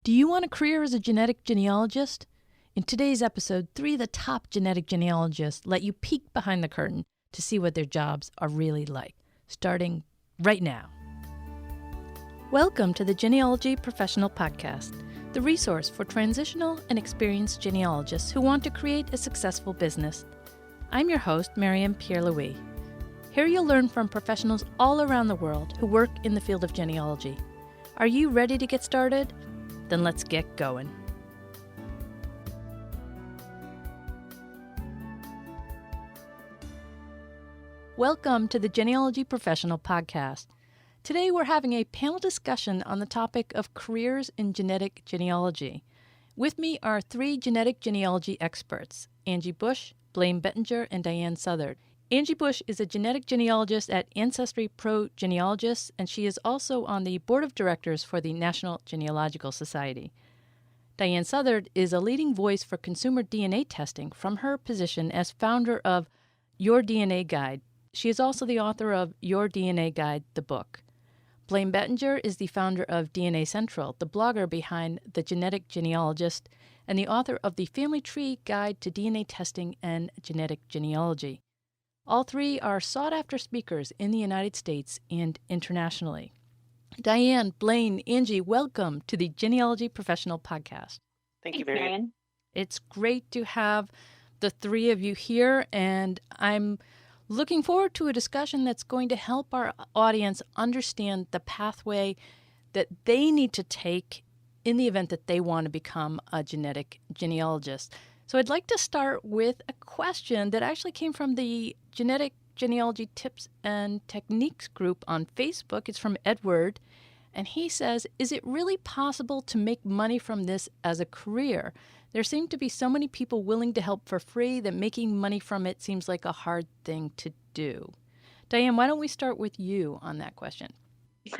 Do you want a career as a genetic genealogist? In today's episode, 3 of the top genetic genealogists let you peek behind the curtain to see what their jobs are really like, starting right now. Welcome to the Genealogy Professional Podcast, the resource for transitional and experienced genealogists who want to create a successful business. I'm your host, Miriam Pierre-Louis. Here you'll learn from professionals all around the world who work in the field of genealogy. Are you ready to get started? Then let's get going. Welcome to the Genealogy Professional Podcast. Today we're having a panel discussion on the topic of careers in genetic genealogy. With me are 3 genetic genealogy experts, Angie Bush, Blaine Bettinger, and Diahan Southard. Angie Bush is a genetic genealogist at AncestryProGenealogists, and she is also on the board of directors for the National Genealogical Society. Diahan Southard is a leading voice for consumer DNA testing from her position as founder of Your DNA Guide. She is also the author of Your DNA Guide, the book. Blaine Bettinger is the founder of DNA Central, the blogger behind The Genetic Genealogist, and the author of the Family Tree Guide to DNA Testing and Genetic Genealogy. All 3 are sought-after speakers in the United States and internationally. Diahan, Blaine, Angie, welcome to the Genealogy Professional Podcast. Thank you, Marianne. It's great to have the 3 of you here, and I'm looking forward to a discussion that's going to help our audience understand the pathway that they need to take in the event that they want to become a genetic genealogist. So I'd like to start with a question that actually came from the Genetic Genealogy Tips and Techniques group on Facebook. It's from Edward, and he says, is it really possible to make money from this as a career? There seem to be so many people willing to help for free that making money from it seems like a hard thing to do. Diahan, why don't we start with you on that question?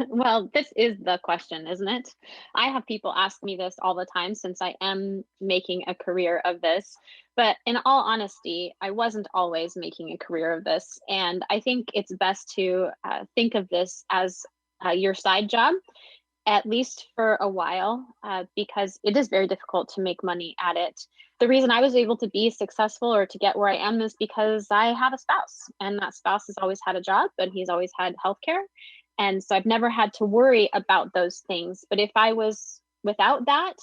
Well, this is the question, isn't it? I have people ask me this all the time since I am making a career of this. But in all honesty, I wasn't always making a career of this. And I think it's best to think of this as your side job, at least for a while, because it is very difficult to make money at it. The reason I was able to be successful or to get where I am is because I have a spouse, and that spouse has always had a job, and he's always had healthcare. And so I've never had to worry about those things. But if I was without that,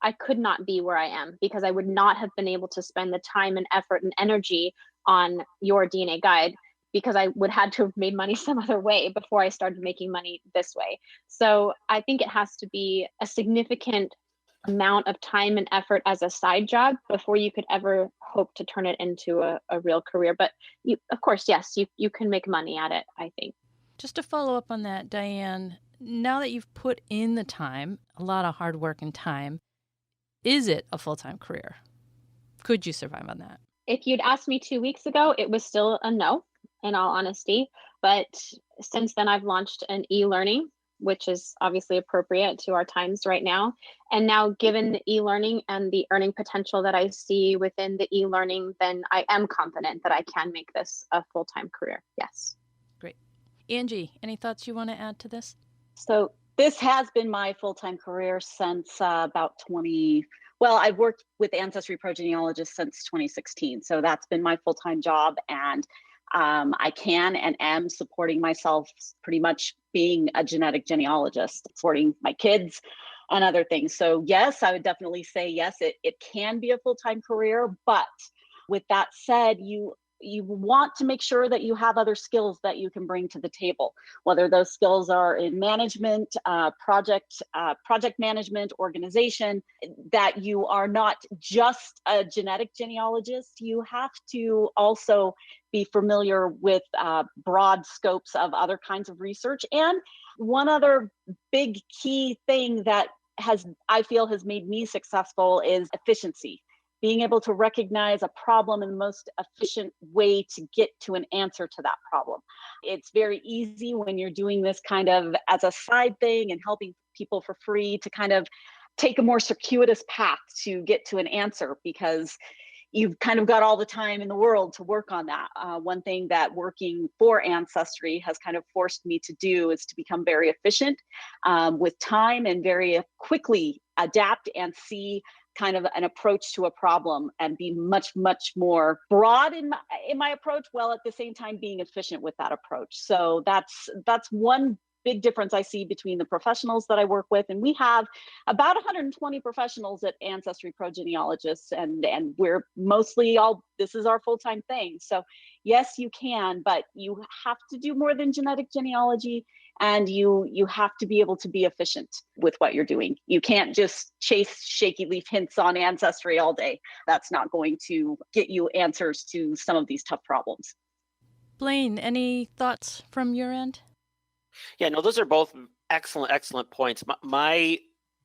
I could not be where I am, because I would not have been able to spend the time and effort and energy on Your DNA Guide, because I would had to have made money some other way before I started making money this way. So I think it has to be a significant amount of time and effort as a side job before you could ever hope to turn it into a real career. But you, of course, yes, you can make money at it, I think. Just to follow up on that, Diahan, now that you've put in the time, a lot of hard work and time, is it a full-time career? Could you survive on that? If you'd asked me 2 weeks ago, it was still a no, in all honesty. But since then, I've launched an e-learning, which is obviously appropriate to our times right now. And now, given the e-learning and the earning potential that I see within the e-learning, then I am confident that I can make this a full-time career. Yes. Great. Angie, any thoughts you want to add to this? So this has been my full-time career since I've worked with AncestryProGenealogists since 2016. So that's been my full-time job. And I can and am supporting myself pretty much being a genetic genealogist, supporting my kids and other things. So yes, I would definitely say yes, it can be a full-time career. But with that said, you want to make sure that you have other skills that you can bring to the table, whether those skills are in management, project management, organization, that you are not just a genetic genealogist. You have to also be familiar with broad scopes of other kinds of research. And one other big key thing that I feel has made me successful is efficiency. Being able to recognize a problem in the most efficient way to get to an answer to that problem. It's very easy when you're doing this kind of as a side thing and helping people for free to kind of take a more circuitous path to get to an answer, because you've kind of got all the time in the world to work on that. One thing that working for Ancestry has kind of forced me to do is to become very efficient with time and very quickly adapt and see kind of an approach to a problem and be much, much more broad in my approach, while at the same time being efficient with that approach. So that's one big difference I see between the professionals that I work with. And we have about 120 professionals at AncestryProGenealogists, and we're mostly this is our full-time thing. So yes, you can, but you have to do more than genetic genealogy, and you have to be able to be efficient with what you're doing. You can't just chase shaky leaf hints on Ancestry all day. That's not going to get you answers to some of these tough problems. Blaine, any thoughts from your end? Yeah, no, those are both excellent points. My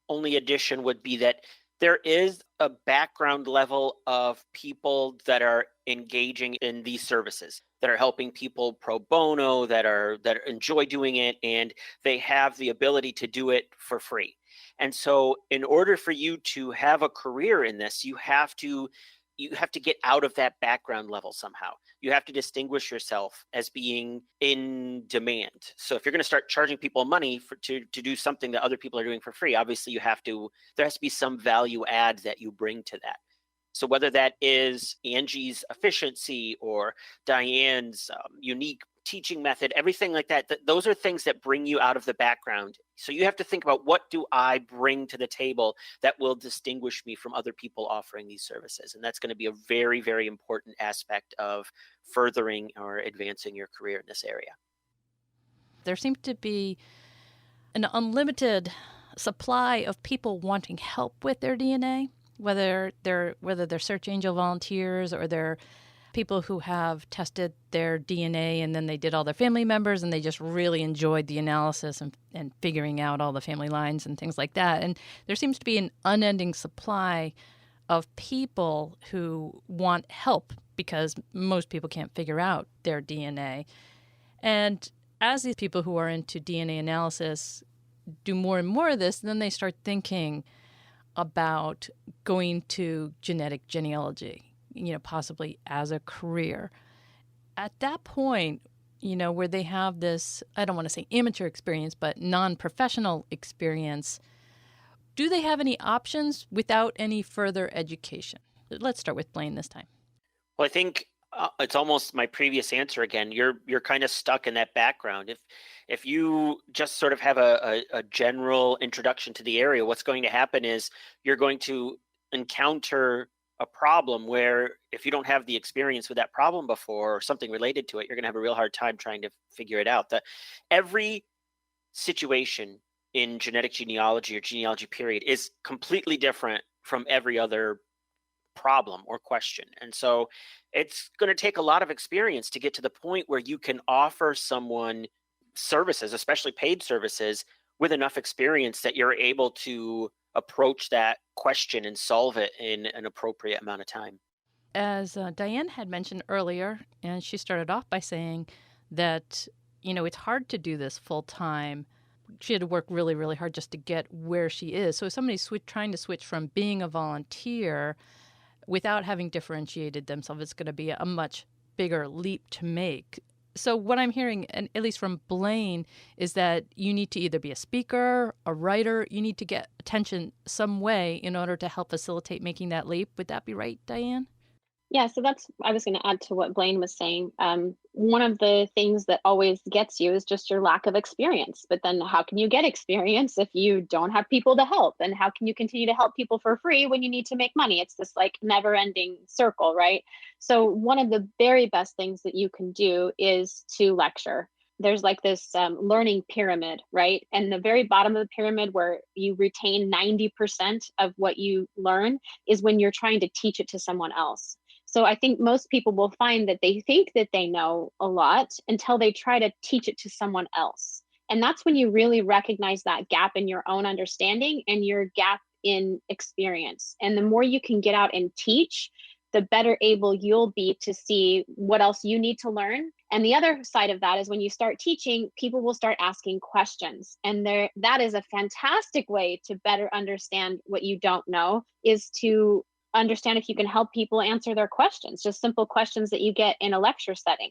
only addition would be that there is a background level of people that are engaging in these services, that are helping people pro bono, that enjoy doing it, and they have the ability to do it for free. And so in order for you to have a career in this, you have to get out of that background level somehow. You have to distinguish yourself as being in demand. So if you're going to start charging people money to do something that other people are doing for free, obviously there has to be some value add that you bring to that. So whether that is Angie's efficiency or Diane's unique teaching method, everything like that, those are things that bring you out of the background. So you have to think about, what do I bring to the table that will distinguish me from other people offering these services? And that's going to be a very, very important aspect of furthering or advancing your career in this area. There seems to be an unlimited supply of people wanting help with their DNA, whether they're search angel volunteers or they're people who have tested their DNA and then they did all their family members and they just really enjoyed the analysis and figuring out all the family lines and things like that. And there seems to be an unending supply of people who want help because most people can't figure out their DNA. And as these people who are into DNA analysis do more and more of this, then they start thinking about going to genetic genealogy, possibly as a career. At that point, where they have this, I don't want to say amateur experience, but non-professional experience, do they have any options without any further education? Let's start with Blaine this time. Well, I think it's almost my previous answer again. You're kind of stuck in that background. If you just sort of have a general introduction to the area, what's going to happen is you're going to encounter a problem where if you don't have the experience with that problem before or something related to it, you're going to have a real hard time trying to figure it out. Every situation in genetic genealogy or genealogy period is completely different from every other problem or question. And so it's going to take a lot of experience to get to the point where you can offer someone services, especially paid services, with enough experience that you're able to approach that question and solve it in an appropriate amount of time. As Diane had mentioned earlier, and she started off by saying that, it's hard to do this full time. She had to work really, really hard just to get where she is. So if somebody's trying to switch from being a volunteer without having differentiated themselves, it's going to be a much bigger leap to make. So what I'm hearing, and at least from Blaine, is that you need to either be a speaker, a writer, you need to get attention some way in order to help facilitate making that leap. Would that be right, Diane? Yeah, so I was going to add to what Blaine was saying. One of the things that always gets you is just your lack of experience. But then how can you get experience if you don't have people to help? And how can you continue to help people for free when you need to make money? It's this never ending circle, right? So one of the very best things that you can do is to lecture. There's this learning pyramid, right? And the very bottom of the pyramid where you retain 90% of what you learn is when you're trying to teach it to someone else. So I think most people will find that they think that they know a lot until they try to teach it to someone else. And that's when you really recognize that gap in your own understanding and your gap in experience. And the more you can get out and teach, the better able you'll be to see what else you need to learn. And the other side of that is when you start teaching, people will start asking questions. And that is a fantastic way to better understand what you don't know, is to understand if you can help people answer their questions, just simple questions that you get in a lecture setting.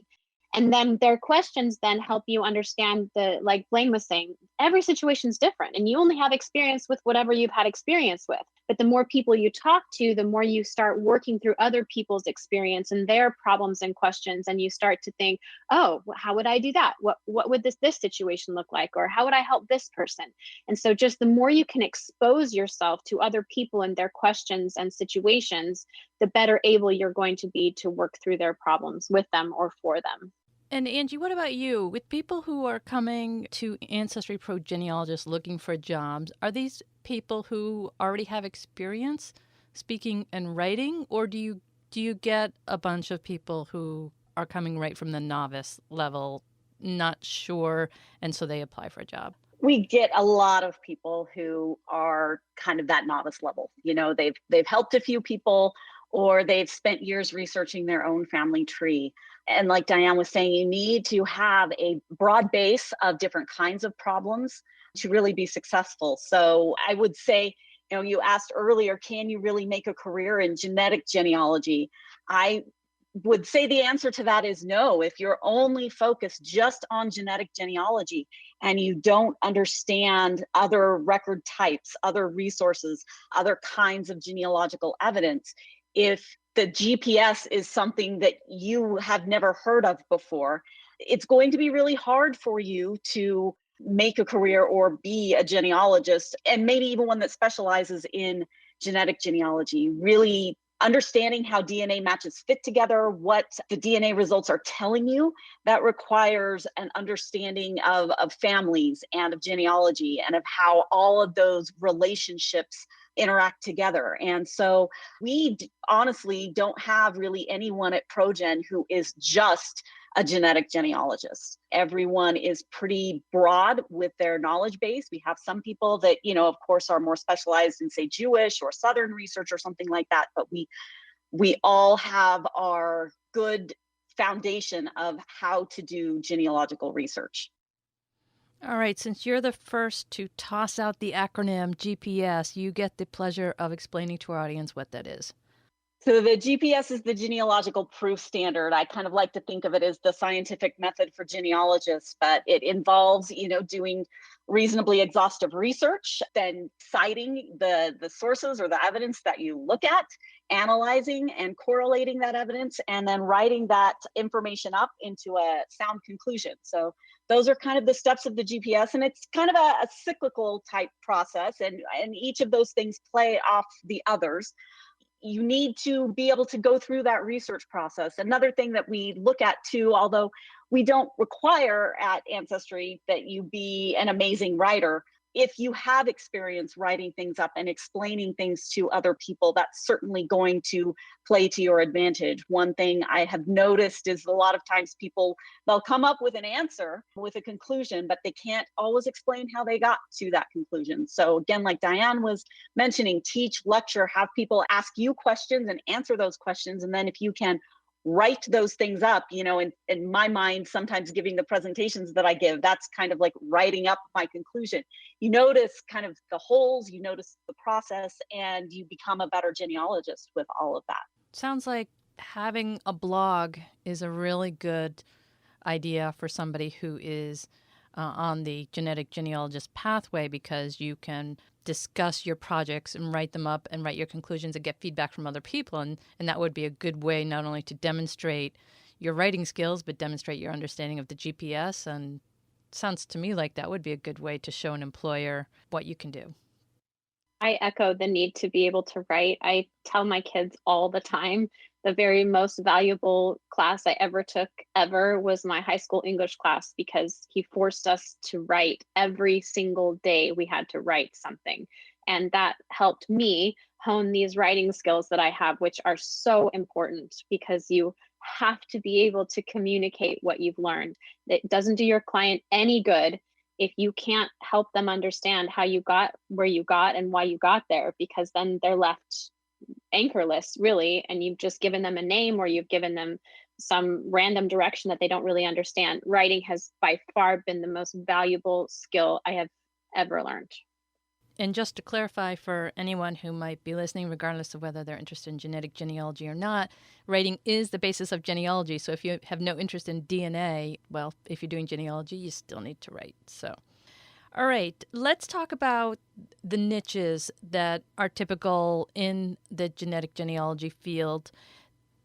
And then their questions then help you understand like Blaine was saying, every situation is different and you only have experience with whatever you've had experience with. But the more people you talk to, the more you start working through other people's experience and their problems and questions. And you start to think, oh, how would I do that? What would this situation look like? Or how would I help this person? And so just the more you can expose yourself to other people and their questions and situations, the better able you're going to be to work through their problems with them or for them. And Angie, what about you? With people who are coming to AncestryProGenealogists looking for jobs, are these people who already have experience speaking and writing, or do you get a bunch of people who are coming right from the novice level, not sure, and so they apply for a job? We get a lot of people who are kind of that novice level. You know, they've helped a few people, or they've spent years researching their own family tree. And like Diane was saying, you need to have a broad base of different kinds of problems to really be successful. So I would say, you know, you asked earlier, can you really make a career in genetic genealogy? I would say the answer to that is no. If you're only focused just on genetic genealogy and you don't understand other record types, other resources, other kinds of genealogical evidence, if the GPS is something that you have never heard of before, it's going to be really hard for you to make a career or be a genealogist, and maybe even one that specializes in genetic genealogy. Really understanding how DNA matches fit together, what the DNA results are telling you, that requires an understanding of families and of genealogy and of how all of those relationships interact together. And so we honestly don't have really anyone at ProGen who is just a genetic genealogist. Everyone is pretty broad with their knowledge base. We have some people that, you know, of course, are more specialized in, say, Jewish or Southern research or something like that. But we all have our good foundation of how to do genealogical research. All right, since you're the first to toss out the acronym GPS, you get the pleasure of explaining to our audience what that is. So the GPS is the genealogical proof standard. I kind of like to think of it as the scientific method for genealogists, but it involves, you know, doing reasonably exhaustive research, then citing the sources or the evidence that you look at, analyzing and correlating that evidence, and then writing that information up into a sound conclusion. So those are kind of the steps of the GPS, and it's kind of a cyclical type process, and each of those things play off the others. You need to be able to go through that research process. Another thing that we look at too, although we don't require at Ancestry that you be an amazing writer, if you have experience writing things up and explaining things to other people, that's certainly going to play to your advantage. One thing I have noticed is a lot of times people, they'll come up with an answer, with a conclusion, but they can't always explain how they got to that conclusion. So again, like Diane was mentioning, teach, lecture, have people ask you questions and answer those questions. And then if you can write those things up, you know, in my mind, sometimes giving the presentations that I give, that's kind of like writing up my conclusion. You notice kind of the holes, you notice the process, and you become a better genealogist with all of that. Sounds like having a blog is a really good idea for somebody who is on the genetic genealogist pathway, because you can discuss your projects and write them up and write your conclusions and get feedback from other people. And that would be a good way not only to demonstrate your writing skills, but demonstrate your understanding of the GPS. And it sounds to me like that would be a good way to show an employer what you can do. I echo the need to be able to write. I tell my kids all the time, the very most valuable class I ever took was my high school English class, because he forced us to write every single day. We had to write something. And that helped me hone these writing skills that I have, which are so important, because you have to be able to communicate what you've learned. It doesn't do your client any good if you can't help them understand how you got where you got and why you got there, because then they're left anchorless, really, and you've just given them a name, or you've given them some random direction that they don't really understand. Writing has by far been the most valuable skill I have ever learned. And just to clarify for anyone who might be listening, regardless of whether they're interested in genetic genealogy or not, writing is the basis of genealogy. So if you have no interest in DNA, well, if you're doing genealogy, you still need to write. So, all right, let's talk about the niches that are typical in the genetic genealogy field.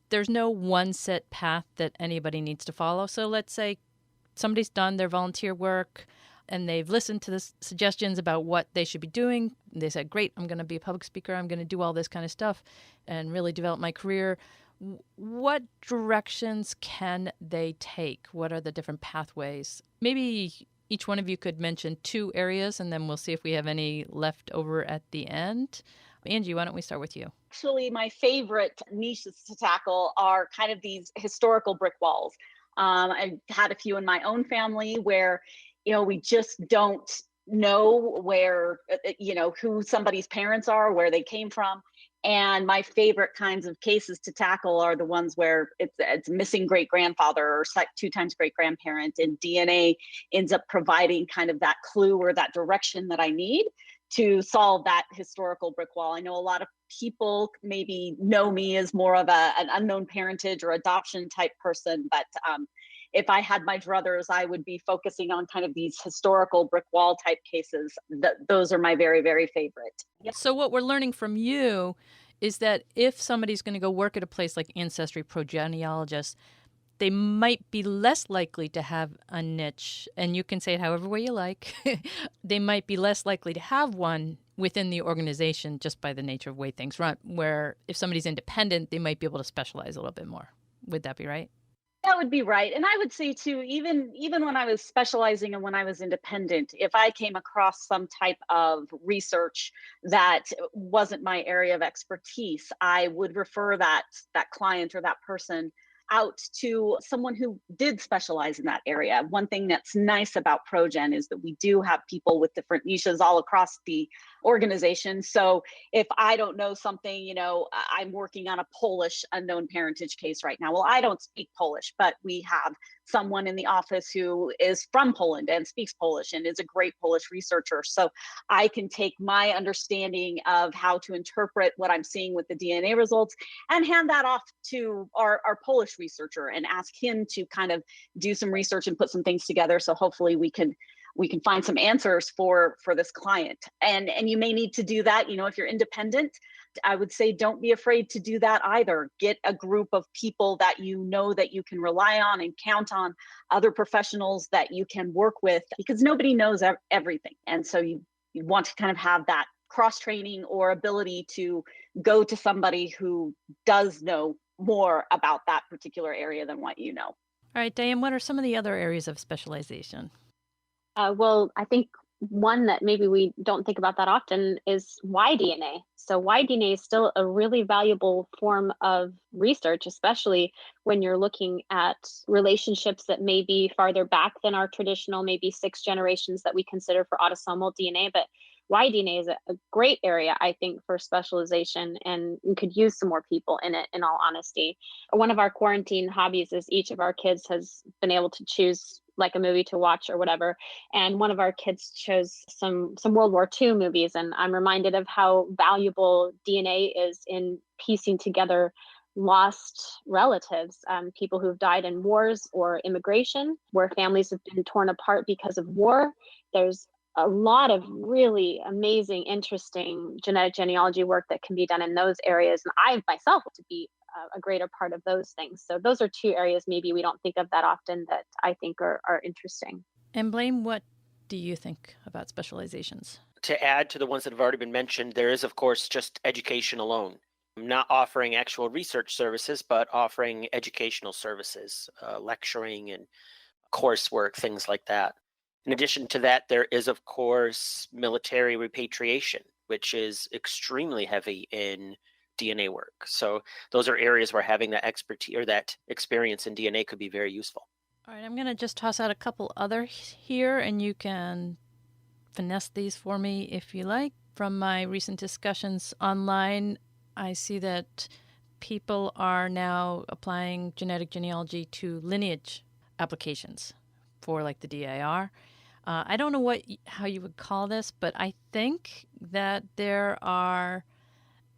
There's no one set path that anybody needs to follow. So let's say somebody's done their volunteer work and they've listened to the suggestions about what they should be doing. They said, great, I'm going to be a public speaker. I'm going to do all this kind of stuff and really develop my career. What directions can they take? What are the different pathways? Maybe each one of you could mention 2 areas, and then we'll see if we have any left over at the end. Angie, why don't we start with you? Actually, my favorite niches to tackle are kind of these historical brick walls. I've had a few in my own family where, we just don't know where, who somebody's parents are, where they came from. And my favorite kinds of cases to tackle are the ones where it's missing great grandfather or 2 times great grandparent, and DNA ends up providing kind of that clue or that direction that I need to solve that historical brick wall. I know a lot of people maybe know me as more of an unknown parentage or adoption type person, but if I had my druthers, I would be focusing on kind of these historical brick wall type cases. Those are my very, very favorite. Yep. So what we're learning from you is that if somebody's going to go work at a place like AncestryProGenealogists, they might be less likely to have a niche, and you can say it however way you like. They might be less likely to have one within the organization just by the nature of the way things run, where if somebody's independent, they might be able to specialize a little bit more. Would that be right? That would be right. And I would say too, even when I was specializing and when I was independent, if I came across some type of research that wasn't my area of expertise, I would refer that client or that person out to someone who did specialize in that area. One thing that's nice about ProGen is that we do have people with different niches all across the organization. So if I don't know something, I'm working on a Polish unknown parentage case right now. Well, I don't speak Polish, but we have someone in the office who is from Poland and speaks Polish and is a great Polish researcher. So I can take my understanding of how to interpret what I'm seeing with the DNA results and hand that off to our Polish researcher and ask him to kind of do some research and put some things together. So hopefully we can find some answers for this client. And you may need to do that, if you're independent. I would say don't be afraid to do that either. Get a group of people that you know that you can rely on and count on, other professionals that you can work with, because nobody knows everything. And so you want to kind of have that cross-training or ability to go to somebody who does know more about that particular area than what you know. All right, Diane, what are some of the other areas of specialization? Well, I think one that maybe we don't think about that often is Y-DNA. So Y-DNA is still a really valuable form of research, especially when you're looking at relationships that may be farther back than our traditional, maybe 6 generations that we consider for autosomal DNA. But Y-DNA is a great area, I think, for specialization, and we could use some more people in it, in all honesty. One of our quarantine hobbies is each of our kids has been able to choose like a movie to watch or whatever. And one of our kids chose some World War II movies. And I'm reminded of how valuable DNA is in piecing together lost relatives, people who've died in wars or immigration, where families have been torn apart because of war. There's a lot of really amazing, interesting genetic genealogy work that can be done in those areas. And I myself want to be a greater part of those things. So those are 2 areas maybe we don't think of that often that I think are interesting. And Blaine, what do you think about specializations? To add to the ones that have already been mentioned, there is, of course, just education alone. I'm not offering actual research services, but offering educational services, lecturing and coursework, things like that. In addition to that, there is, of course, military repatriation, which is extremely heavy in DNA work. So those are areas where having that expertise or that experience in DNA could be very useful. All right, I'm going to just toss out a couple others here, and you can finesse these for me if you like. From my recent discussions online, I see that people are now applying genetic genealogy to lineage applications for like the DIR. I don't know how you would call this, but I think that there are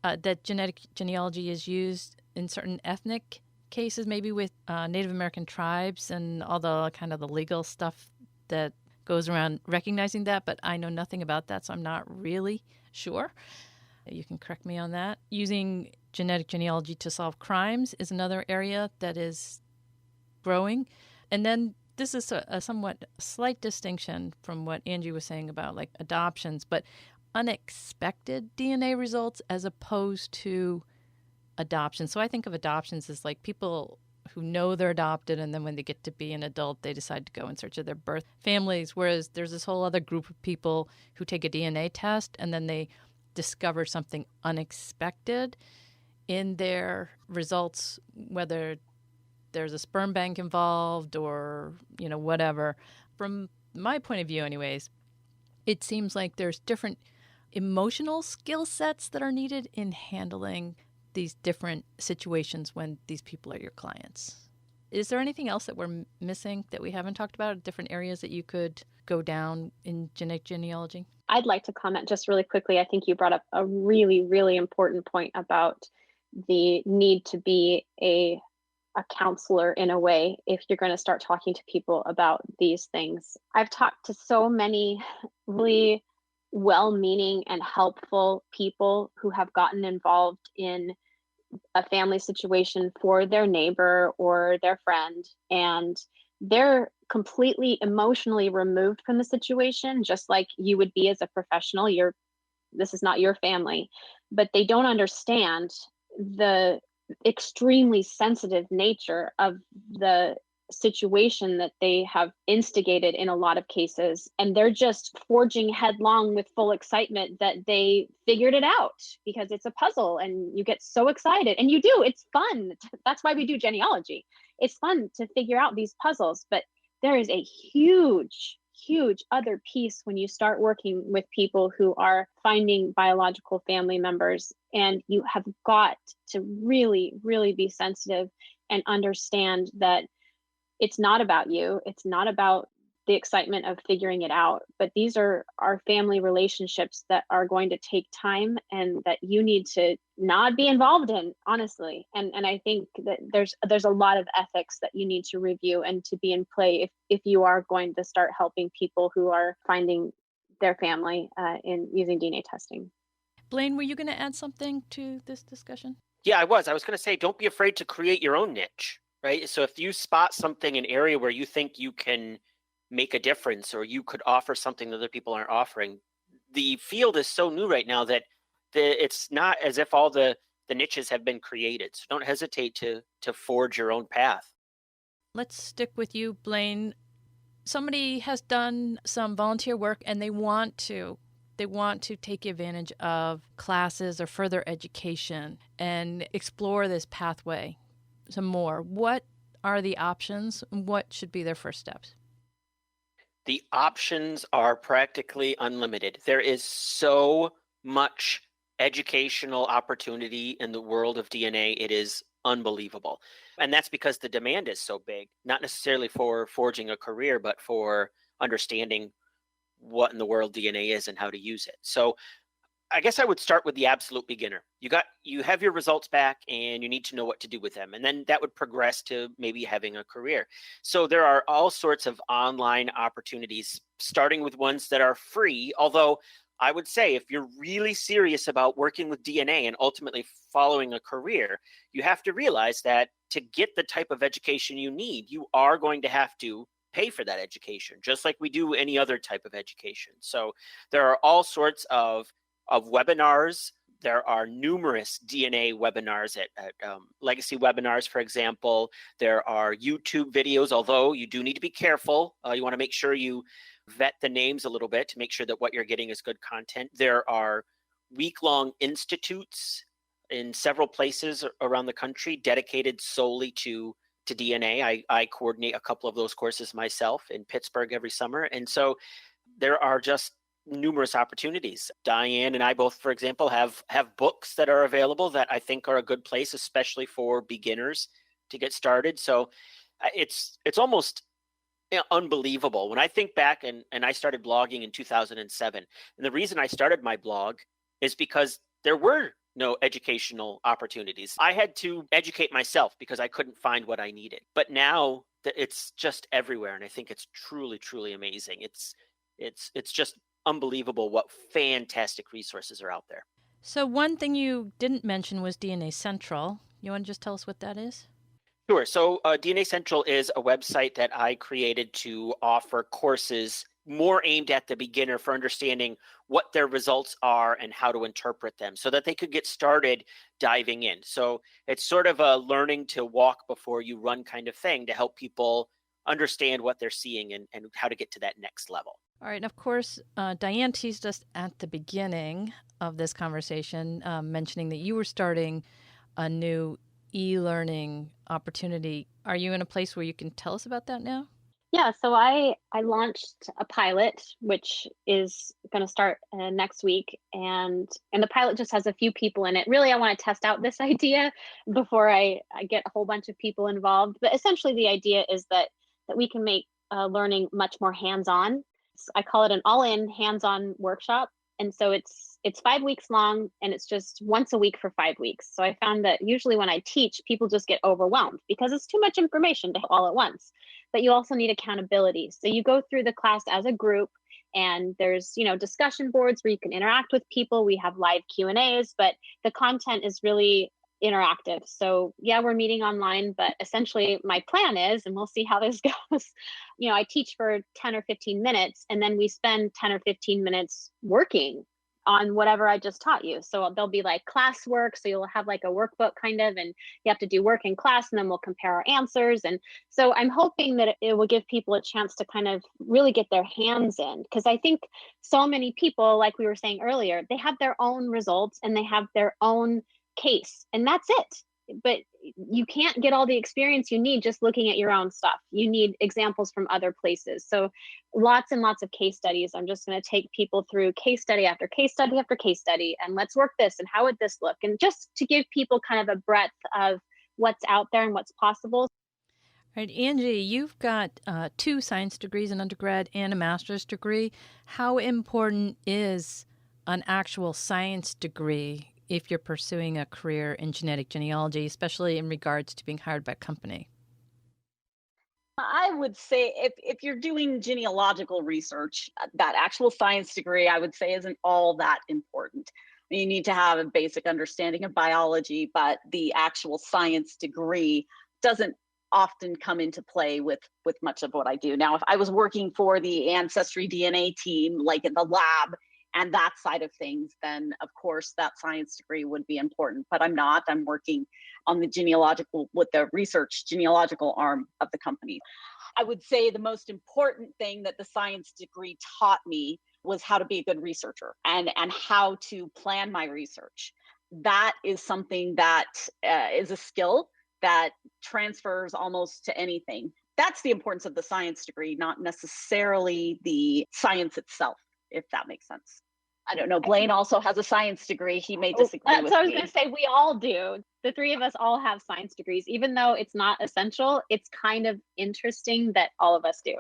that genetic genealogy is used in certain ethnic cases, maybe with Native American tribes and all the kind of the legal stuff that goes around recognizing that. But I know nothing about that, so I'm not really sure. You can correct me on that. Using genetic genealogy to solve crimes is another area that is growing. And then this is a somewhat slight distinction from what Angie was saying about like adoptions, but unexpected DNA results as opposed to adoption. So I think of adoptions as like people who know they're adopted, and then when they get to be an adult, they decide to go in search of their birth families, whereas there's this whole other group of people who take a DNA test and then they discover something unexpected in their results, whether there's a sperm bank involved or, whatever. From my point of view anyways, it seems like there's different emotional skill sets that are needed in handling these different situations when these people are your clients. Is there anything else that we're missing that we haven't talked about, different areas that you could go down in genetic genealogy? I'd like to comment just really quickly. I think you brought up a really, really important point about the need to be a counselor in a way if you're going to start talking to people about these things. I've talked to so many really well-meaning and helpful people who have gotten involved in a family situation for their neighbor or their friend, and they're completely emotionally removed from the situation, just like you would be as a professional. This is not your family, but they don't understand the extremely sensitive nature of the situation that they have instigated in a lot of cases, and they're just forging headlong with full excitement that they figured it out because it's a puzzle and you get so excited, and you do. It's fun. That's why we do genealogy. It's fun to figure out these puzzles, but there is a huge other piece when you start working with people who are finding biological family members, and you have got to really, really be sensitive and understand that it's not about you. It's not about the excitement of figuring it out, but these are our family relationships that are going to take time and that you need to not be involved in, honestly. And I think that there's a lot of ethics that you need to review and to be in play if you are going to start helping people who are finding their family in using DNA testing. Blaine, were you going to add something to this discussion? Yeah, I was going to say, don't be afraid to create your own niche, right? So if you spot something, an area where you think you can make a difference or you could offer something that other people aren't offering, the field is so new right now that it's not as if all the niches have been created. So don't hesitate to forge your own path. Let's stick with you, Blaine. Somebody has done some volunteer work and they want to take advantage of classes or further education and explore this pathway some more. What are the options? What should be their first steps? The options are practically unlimited. There is so much educational opportunity in the world of DNA. It is unbelievable. And that's because the demand is so big, not necessarily for forging a career, but for understanding what in the world DNA is and how to use it. So I guess I would start with the absolute beginner. You have your results back and you need to know what to do with them. And then that would progress to maybe having a career. So there are all sorts of online opportunities, starting with ones that are free. Although I would say if you're really serious about working with DNA and ultimately following a career, you have to realize that to get the type of education you need, you are going to have to pay for that education, just like we do any other type of education. So there are all sorts of webinars. There are numerous DNA webinars at Legacy Webinars, for example. There are YouTube videos, although you do need to be careful. You want to make sure you vet the names a little bit to make sure that what you're getting is good content. There are week-long institutes in several places around the country dedicated solely to DNA. I coordinate a couple of those courses myself in Pittsburgh every summer. And so there are just numerous opportunities. Diane and I both, for example, have books that are available that I think are a good place, especially for beginners to get started. So it's almost unbelievable. When I think back, and I started blogging in 2007, and the reason I started my blog is because there were no educational opportunities. I had to educate myself because I couldn't find what I needed. But now it's just everywhere, and I think it's truly, truly amazing. It's just unbelievable what fantastic resources are out there. So one thing you didn't mention was DNA Central. You want to just tell us what that is? Sure. So DNA Central is a website that I created to offer courses more aimed at the beginner for understanding what their results are and how to interpret them so that they could get started diving in. So it's sort of a learning to walk before you run kind of thing to help people understand what they're seeing and how to get to that next level. All right. And of course, Diane teased us at the beginning of this conversation, mentioning that you were starting a new e-learning opportunity. Are you in a place where you can tell us about that now? Yeah, so I launched a pilot, which is going to start next week, and the pilot just has a few people in it. Really, I want to test out this idea before I get a whole bunch of people involved. But essentially, the idea is that we can make learning much more hands-on. I call it an all-in hands-on workshop, and so it's 5 weeks long, and it's just once a week for 5 weeks. So I found that usually when I teach, people just get overwhelmed because it's too much information to all at once. But you also need accountability. So you go through the class as a group, and there's, discussion boards where you can interact with people. We have live Q&As, but the content is really interactive. So yeah, we're meeting online, but essentially my plan is, and we'll see how this goes, I teach for 10 or 15 minutes, and then we spend 10 or 15 minutes working on whatever I just taught you. So there'll be like classwork. So you'll have like a workbook kind of, and you have to do work in class, and then we'll compare our answers. And so I'm hoping that it will give people a chance to kind of really get their hands in, because I think so many people, like we were saying earlier, they have their own results and they have their own case, and that's it. But you can't get all the experience you need just looking at your own stuff. You need examples from other places. So lots and lots of case studies. I'm just going to take people through case study after case study after case study, and let's work this, and how would this look? And just to give people kind of a breadth of what's out there and what's possible. All right, Angie, you've got 2 science degrees, an undergrad and a master's degree. How important is an actual science degree if you're pursuing a career in genetic genealogy, especially in regards to being hired by a company? I would say if you're doing genealogical research, that actual science degree, I would say, isn't all that important. You need to have a basic understanding of biology, but the actual science degree doesn't often come into play with much of what I do. Now, if I was working for the Ancestry DNA team, like in the lab, and that side of things, then of course that science degree would be important. But I'm not. I'm working on the genealogical, with the research genealogical arm of the company. I would say the most important thing that the science degree taught me was how to be a good researcher and how to plan my research. That is something that is a skill that transfers almost to anything. That's the importance of the science degree, not necessarily the science itself, if that makes sense. I don't know. Blaine also has a science degree. He may disagree with me. So I was going to say, we all do. The 3 of us all have science degrees. Even though it's not essential, it's kind of interesting that all of us do.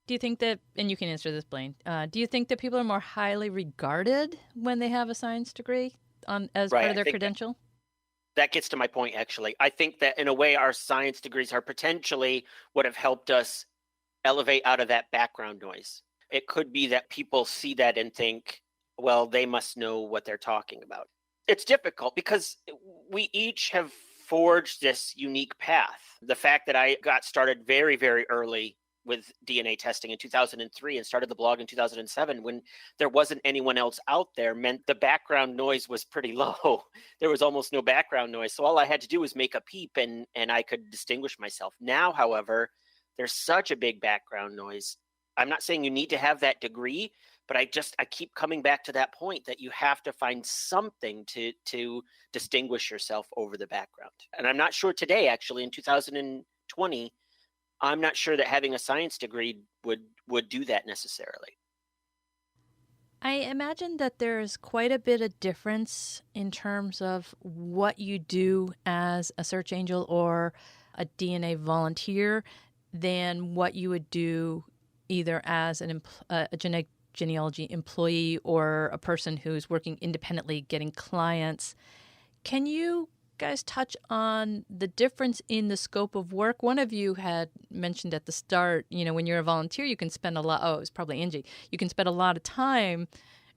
Do you think that, and you can answer this, Blaine, do you think that people are more highly regarded when they have a science degree as part of their credential? That gets to my point, actually. I think that in a way, our science degrees are potentially what have helped us elevate out of that background noise. It could be that people see that and think, well, they must know what they're talking about. It's difficult because we each have forged this unique path. The fact that I got started very, very early with DNA testing in 2003 and started the blog in 2007 when there wasn't anyone else out there meant the background noise was pretty low. There was almost no background noise. So all I had to do was make a peep and I could distinguish myself. Now, however, there's such a big background noise. I'm not saying you need to have that degree, but I keep coming back to that point that you have to find something to distinguish yourself over the background. And I'm not sure today, actually, in 2020, I'm not sure that having a science degree would do that necessarily. I imagine that there's quite a bit of difference in terms of what you do as a search angel or a DNA volunteer than what you would do either as a genetic genealogy employee or a person who's working independently getting clients. Can you guys touch on the difference in the scope of work? One of you had mentioned at the start, when you're a volunteer, you can spend it was probably Angie. You can spend a lot of time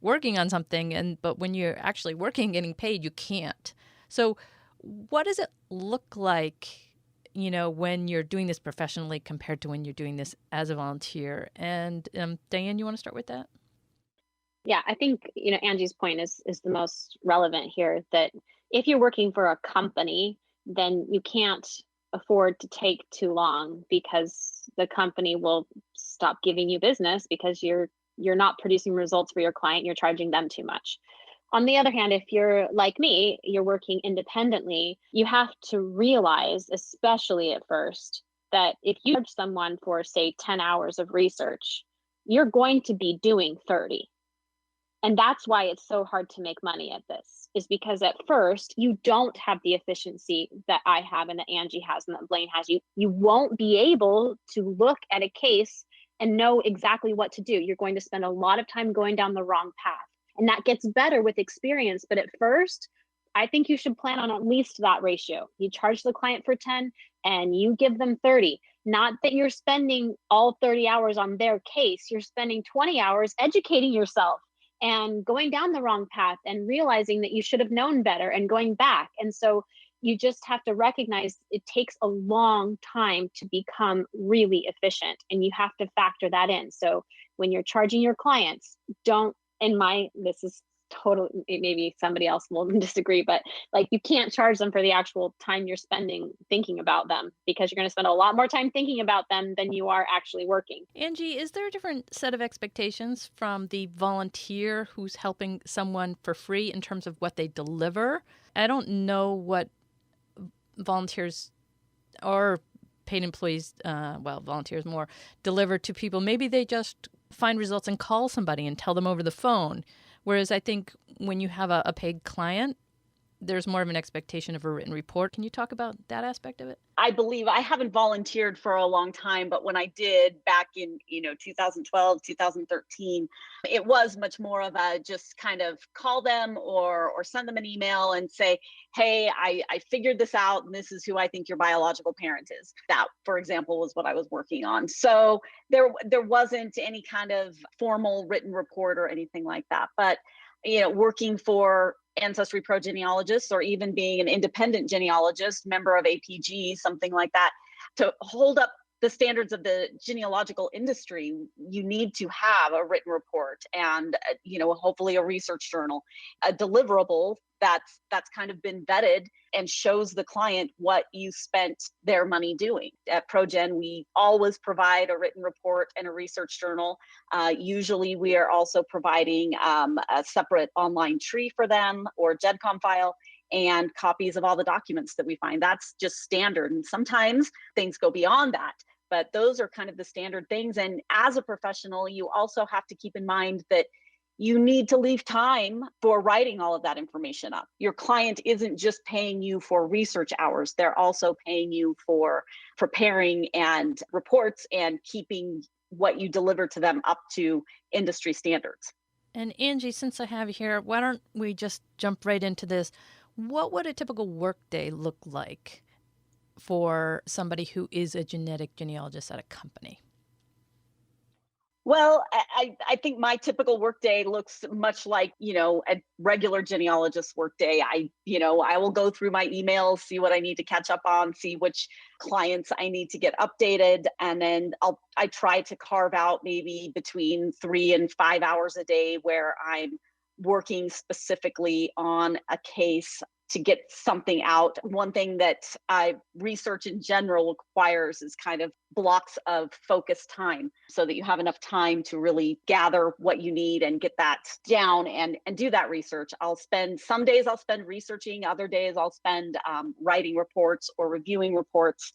working on something, but when you're actually working and getting paid, you can't. So what does it look like, when you're doing this professionally compared to when you're doing this as a volunteer? And Diane, you want to start with that? Yeah, I think, Angie's point is the most relevant here, that if you're working for a company, then you can't afford to take too long because the company will stop giving you business because you're not producing results for your client, you're charging them too much. On the other hand, if you're like me, you're working independently, you have to realize, especially at first, that if you charge someone for, say, 10 hours of research, you're going to be doing 30. And that's why it's so hard to make money at this, is because at first you don't have the efficiency that I have and that Angie has and that Blaine has. You won't be able to look at a case and know exactly what to do. You're going to spend a lot of time going down the wrong path. And that gets better with experience. But at first, I think you should plan on at least that ratio. You charge the client for 10 and you give them 30. Not that you're spending all 30 hours on their case. You're spending 20 hours educating yourself and going down the wrong path and realizing that you should have known better and going back. And so you just have to recognize it takes a long time to become really efficient, and you have to factor that in. So when you're charging your clients, this is totally, maybe somebody else will disagree, but you can't charge them for the actual time you're spending thinking about them, because you're going to spend a lot more time thinking about them than you are actually working. Angie, is there a different set of expectations from the volunteer who's helping someone for free in terms of what they deliver? I don't know what volunteers or paid employees, volunteers more, deliver to people. Maybe they just find results and call somebody and tell them over the phone. Whereas I think when you have a paid client, there's more of an expectation of a written report. Can you talk about that aspect of it? I believe I haven't volunteered for a long time, but when I did back in 2012, 2013, it was much more of a just kind of call them or send them an email and say, hey, I figured this out and this is who I think your biological parent is. That, for example, was what I was working on. So there wasn't any kind of formal written report or anything like that. But working for AncestryProGenealogists, or even being an independent genealogist, member of APG, something like that, to hold up the standards of the genealogical industry, you need to have a written report and hopefully a research journal, a deliverable that's kind of been vetted and shows the client what you spent their money doing. At ProGen, we always provide a written report and a research journal. Usually we are also providing a separate online tree for them or GEDCOM file and copies of all the documents that we find. That's just standard. And sometimes things go beyond that, but those are kind of the standard things. And as a professional, you also have to keep in mind that you need to leave time for writing all of that information up. Your client isn't just paying you for research hours. They're also paying you for preparing and reports and keeping what you deliver to them up to industry standards. And Angie, since I have you here, why don't we just jump right into this? What would a typical workday look like for somebody who is a genetic genealogist at a company? Well, I think my typical workday looks much like, a regular genealogist workday. I will go through my emails, see what I need to catch up on, see which clients I need to get updated. And then I try to carve out maybe between 3 and 5 hours a day where I'm working specifically on a case to get something out. One thing that research in general requires is kind of blocks of focused time so that you have enough time to really gather what you need and get that down and do that research. Some days I'll spend researching, other days I'll spend writing reports or reviewing reports.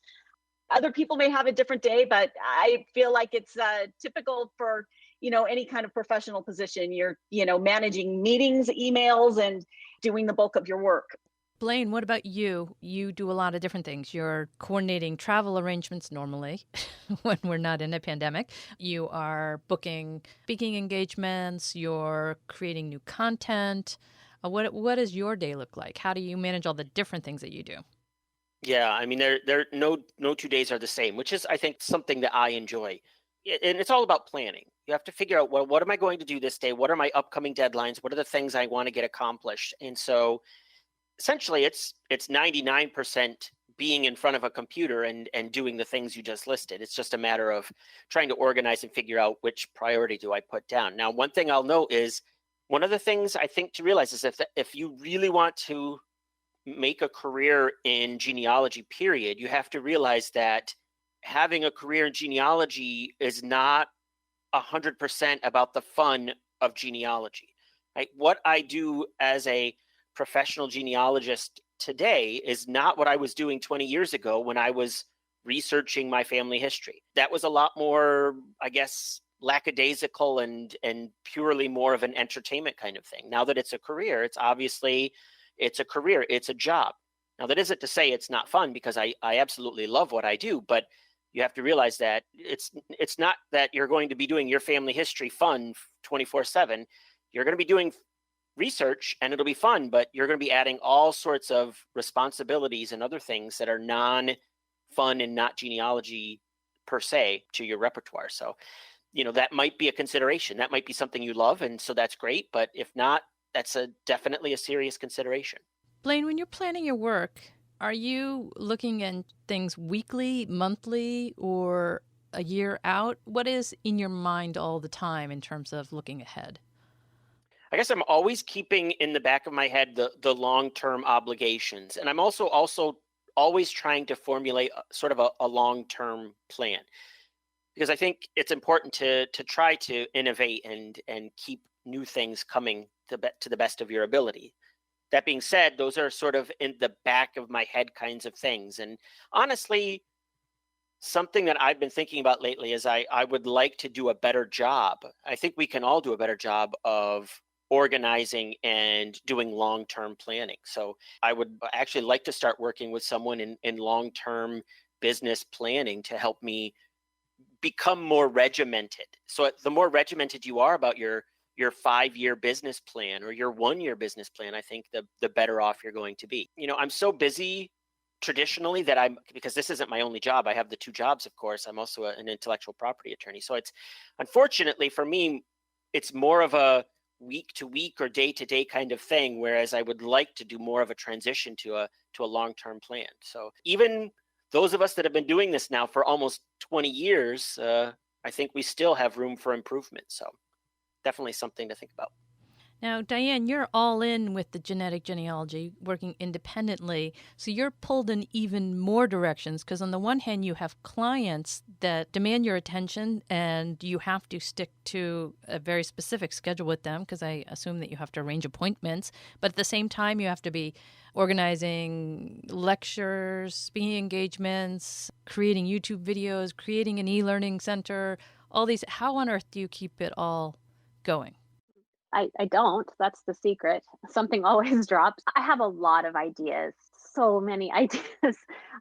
Other people may have a different day, but I feel like it's typical for any kind of professional position. You're managing meetings, emails, and doing the bulk of your work. Blaine, what about you? You do a lot of different things. You're coordinating travel arrangements normally when we're not in a pandemic. You are booking speaking engagements. You're creating new content. What does your day look like? How do you manage all the different things that you do? Yeah, I mean, there no 2 days are the same, which is, I think, something that I enjoy. And it's all about planning. You have to figure out, well, what am I going to do this day? What are my upcoming deadlines? What are the things I want to get accomplished? And so essentially it's 99% being in front of a computer and doing the things you just listed. It's just a matter of trying to organize and figure out which priority do I put down. Now, one thing I'll note is one of the things I think to realize is if you really want to make a career in genealogy, period, you have to realize that having a career in genealogy is not 100% about the fun of genealogy. Right? What I do as a professional genealogist today is not what I was doing 20 years ago when I was researching my family history. That was a lot more, I guess, lackadaisical and purely more of an entertainment kind of thing. Now that it's a career, it's a career, it's a job. Now that isn't to say it's not fun, because I absolutely love what I do, but you have to realize that it's not that you're going to be doing your family history fun 24/7. You're going to be doing research and it'll be fun, but you're going to be adding all sorts of responsibilities and other things that are non-fun and not genealogy per se to your repertoire. So, that might be a consideration. That might be something you love, and so that's great. But if not, that's definitely a serious consideration. Blaine, when you're planning your work, are you looking at things weekly, monthly, or a year out? What is in your mind all the time in terms of looking ahead? I guess I'm always keeping in the back of my head the long-term obligations. And I'm also always trying to formulate sort of a long-term plan, because I think it's important to try to innovate and keep new things coming to the best of your ability. That being said, those are sort of in the back of my head kinds of things. And honestly, something that I've been thinking about lately is I would like to do a better job. I think we can all do a better job of organizing and doing long-term planning. So I would actually like to start working with someone in long-term business planning to help me become more regimented. So the more regimented you are about your 5-year business plan or your 1-year business plan, I think the better off you're going to be. I'm so busy traditionally that because this isn't my only job. I have the 2 jobs, of course. I'm also an intellectual property attorney. So it's, unfortunately for me, it's more of a week to week or day to day kind of thing, whereas I would like to do more of a transition to a long-term plan. So even those of us that have been doing this now for almost 20 years, I think we still have room for improvement. So definitely something to think about. Now, Diane, you're all in with the genetic genealogy, working independently. So you're pulled in even more directions, because on the one hand, you have clients that demand your attention and you have to stick to a very specific schedule with them, because I assume that you have to arrange appointments. But at the same time, you have to be organizing lectures, speaking engagements, creating YouTube videos, creating an e-learning center, all these. How on earth do you keep it all going? I don't. That's the secret. Something always drops. I have a lot of ideas, so many ideas.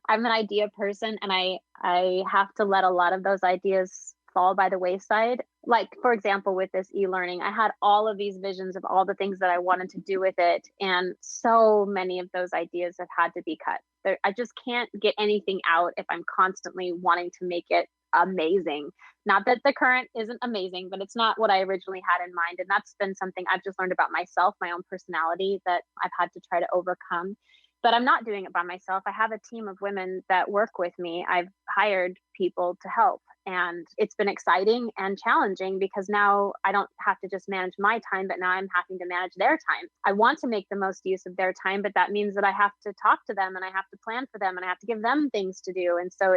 I'm an idea person, and I have to let a lot of those ideas fall by the wayside. Like, for example, with this e-learning, I had all of these visions of all the things that I wanted to do with it, and so many of those ideas have had to be cut. I just can't get anything out if I'm constantly wanting to make it amazing. Not that the current isn't amazing, but it's not what I originally had in mind. And that's been something I've just learned about myself, my own personality, that I've had to try to overcome. But I'm not doing it by myself. I have a team of women that work with me. I've hired people to help. And it's been exciting and challenging, because now I don't have to just manage my time, but now I'm having to manage their time. I want to make the most use of their time, but that means that I have to talk to them and I have to plan for them and I have to give them things to do. And so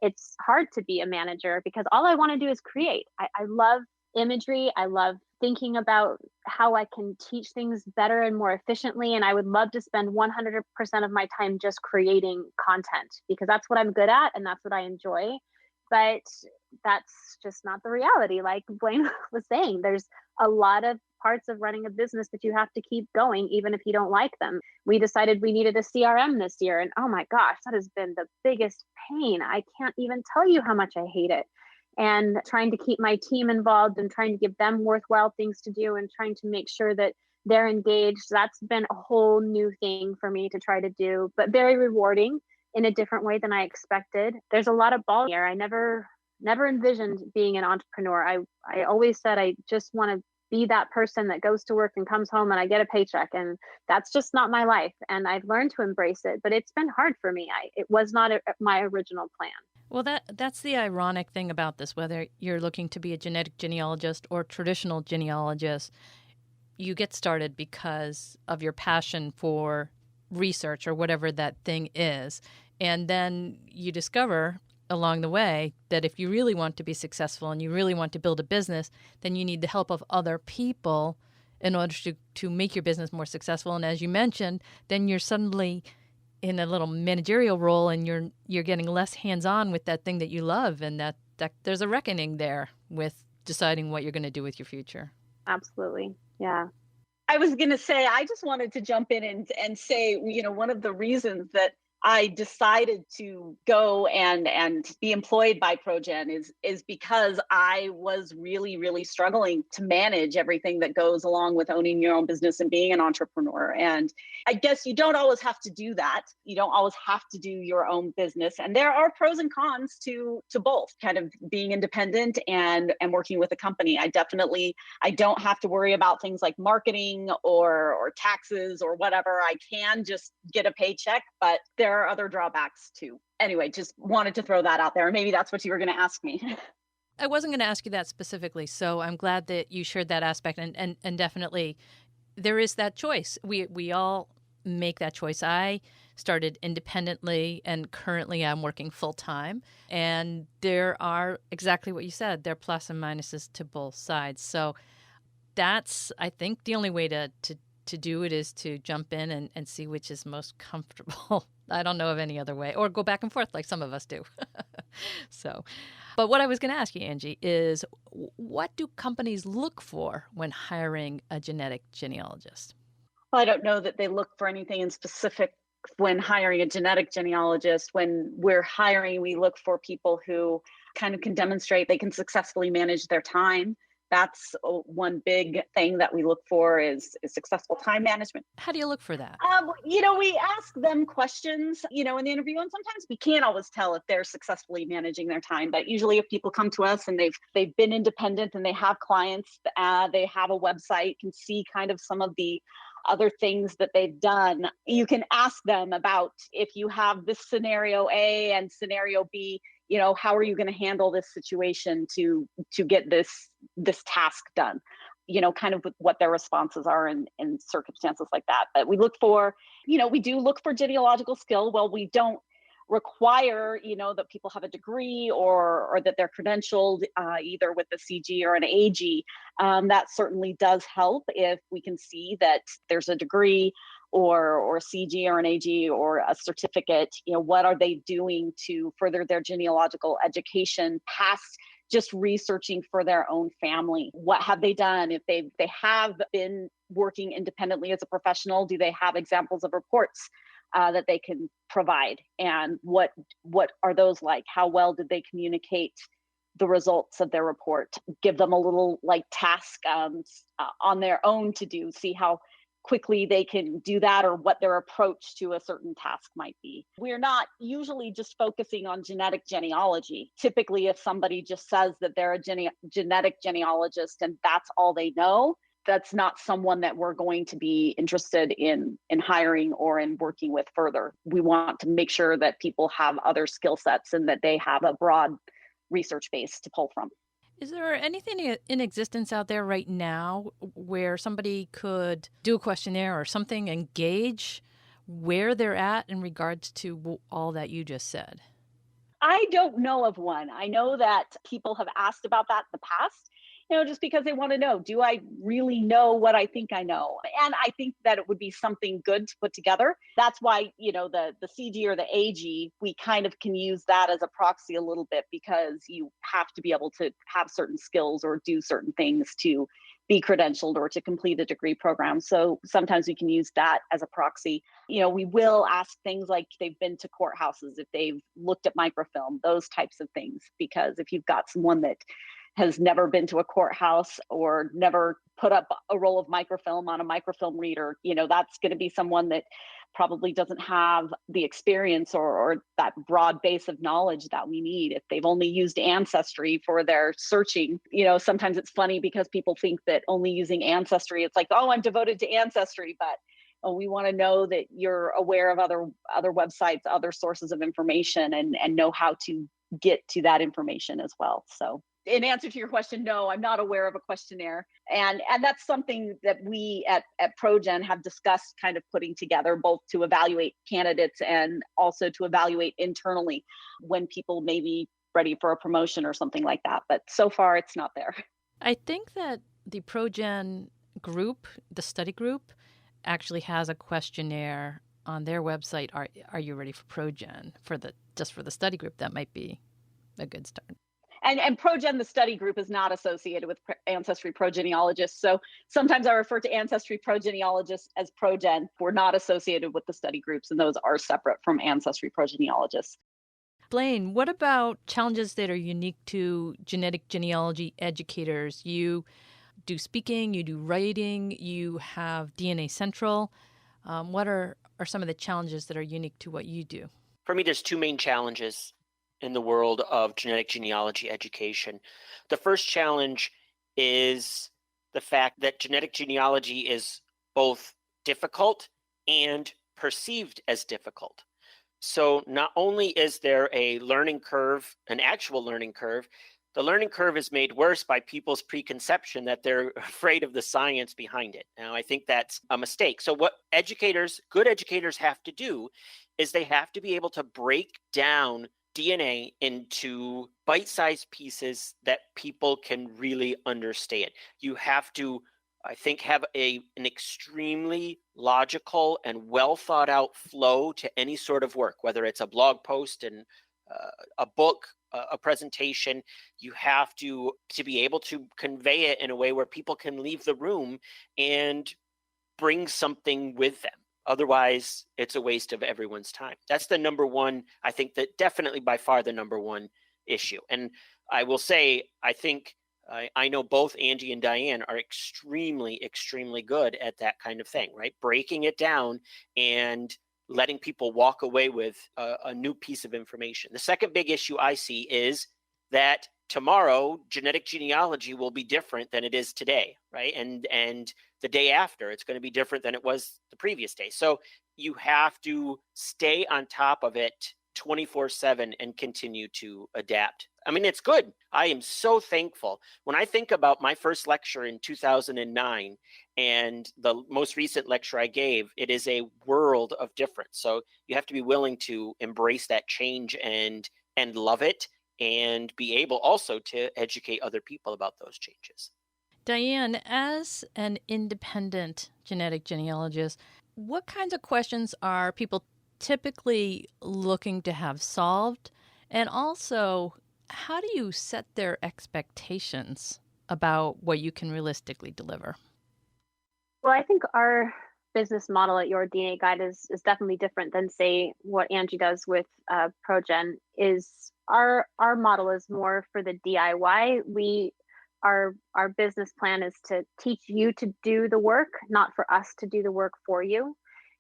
it's hard to be a manager, because all I want to do is create. I love imagery. I love thinking about how I can teach things better and more efficiently. And I would love to spend 100% of my time just creating content, because that's what I'm good at and that's what I enjoy. But that's just not the reality. Like Blaine was saying, there's a lot of parts of running a business that you have to keep going, even if you don't like them. We decided we needed a CRM this year. And oh my gosh, that has been the biggest pain. I can't even tell you how much I hate it. And trying to keep my team involved and trying to give them worthwhile things to do and trying to make sure that they're engaged. That's been a whole new thing for me to try to do, but very rewarding in a different way than I expected. There's a lot of ball here. I never envisioned being an entrepreneur. I always said I just want to be that person that goes to work and comes home and I get a paycheck, and that's just not my life. And I've learned to embrace it, but it's been hard for me. It was not my original plan. Well, that's the ironic thing about this, whether you're looking to be a genetic genealogist or traditional genealogist, you get started because of your passion for research or whatever that thing is. And then you discover along the way that if you really want to be successful and you really want to build a business, then you need the help of other people in order to make your business more successful. And as you mentioned, then you're suddenly in a little managerial role and you're getting less hands-on with that thing that you love, and that there's a reckoning there with deciding what you're going to do with your future. Absolutely. Yeah. I was going to say, I just wanted to jump in and say, one of the reasons that I decided to go and be employed by ProGen is because I was really, really struggling to manage everything that goes along with owning your own business and being an entrepreneur. And I guess you don't always have to do that. You don't always have to do your own business. And there are pros and cons to both, kind of being independent and working with a company. I don't have to worry about things like marketing or taxes or whatever. I can just get a paycheck, but there are other drawbacks too. Anyway, just wanted to throw that out there. Maybe that's what you were going to ask me. I wasn't going to ask you that specifically, so I'm glad that you shared that aspect. And definitely, there is that choice. We all make that choice. I started independently, and currently I'm working full time. And there are exactly what you said. There are plus and minuses to both sides. So that's, I think, the only way to do it is to jump in and see which is most comfortable. I don't know of any other way, or go back and forth like some of us do. But what I was going to ask you, Angie, is what do companies look for when hiring a genetic genealogist? Well, I don't know that they look for anything in specific when hiring a genetic genealogist. When we're hiring, we look for people who kind of can demonstrate they can successfully manage their time. That's one big thing that we look for is successful time management. How do you look for that? We ask them questions, in the interview, and sometimes we can't always tell if they're successfully managing their time. But usually if people come to us and they've been independent and they have clients, they have a website, can see kind of some of the other things that they've done. You can ask them about if you have this scenario A and scenario B, how are you going to handle this situation to get this task done? Kind of what their responses are in circumstances like that. But we look for, we do look for genealogical skill. Well, we don't require, that people have a degree or that they're credentialed either with the CG or an AG. That certainly does help if we can see that there's a degree or a CG or an AG or a certificate. What are they doing to further their genealogical education past just researching for their own family? What have they done? If they have been working independently as a professional, do they have examples of reports that they can provide? And what are those like? How well did they communicate the results of their report? Give them a little task on their own to do, see how quickly they can do that or what their approach to a certain task might be. We're not usually just focusing on genetic genealogy. Typically, if somebody just says that they're a genetic genealogist and that's all they know, that's not someone that we're going to be interested in hiring or in working with further. We want to make sure that people have other skill sets and that they have a broad research base to pull from. Is there anything in existence out there right now where somebody could do a questionnaire or something and gauge where they're at in regards to all that you just said? I don't know of one. I know that people have asked about that in the past, just because they want to know, do I really know what I think I know? And I think that it would be something good to put together. That's why, the CG or the AG, we kind of can use that as a proxy a little bit, because you have to be able to have certain skills or do certain things to be credentialed or to complete a degree program. So sometimes we can use that as a proxy. We will ask things like they've been to courthouses, if they've looked at microfilm, those types of things. Because if you've got someone that has never been to a courthouse or never put up a roll of microfilm on a microfilm reader, that's going to be someone that probably doesn't have the experience or that broad base of knowledge that we need. If they've only used Ancestry for their searching, sometimes it's funny because people think that only using Ancestry, it's like, oh, I'm devoted to Ancestry, but we want to know that you're aware of other websites, other sources of information, and know how to get to that information as well. So in answer to your question, no, I'm not aware of a questionnaire. And that's something that we at ProGen have discussed kind of putting together, both to evaluate candidates and also to evaluate internally when people may be ready for a promotion or something like that. But so far, it's not there. I think that the ProGen group, the study group, actually has a questionnaire on their website. Are you ready for ProGen? For the study group, that might be a good start. And ProGen, the study group, is not associated with AncestryProGenealogists. So sometimes I refer to AncestryProGenealogists as ProGen. We're not associated with the study groups, and those are separate from AncestryProGenealogists. Blaine, what about challenges that are unique to genetic genealogy educators? You do speaking, you do writing, you have DNA Central. What are some of the challenges that are unique to what you do? For me, there's two main challenges in the world of genetic genealogy education. The first challenge is the fact that genetic genealogy is both difficult and perceived as difficult. So not only is there a learning curve, an actual learning curve, the learning curve is made worse by people's preconception that they're afraid of the science behind it. Now, I think that's a mistake. So what good educators have to do is they have to be able to break down DNA into bite-sized pieces that people can really understand. You have to, I think, have an extremely logical and well thought out flow to any sort of work, whether it's a blog post and a book, a presentation. You have to be able to convey it in a way where people can leave the room and bring something with them. Otherwise, it's a waste of everyone's time. That's the number one, I think that definitely by far the number one issue. And I will say, I think I know both Angie and Diane are extremely, extremely good at that kind of thing, right? Breaking it down and letting people walk away with a new piece of information. The second big issue I see is that tomorrow, genetic genealogy will be different than it is today, right? And the day after, it's going to be different than it was the previous day. So you have to stay on top of it 24/7 and continue to adapt. I mean, it's good. I am so thankful. When I think about my first lecture in 2009 and the most recent lecture I gave, it is a world of difference. So you have to be willing to embrace that change and love it, and be able also to educate other people about those changes. Diane, as an independent genetic genealogist, what kinds of questions are people typically looking to have solved? And also, how do you set their expectations about what you can realistically deliver? Well, I think our business model at Your DNA Guide is definitely different than, say, what Angie does with ProGen. Is our model is more for the DIY. Our business plan is to teach you to do the work, not for us to do the work for you.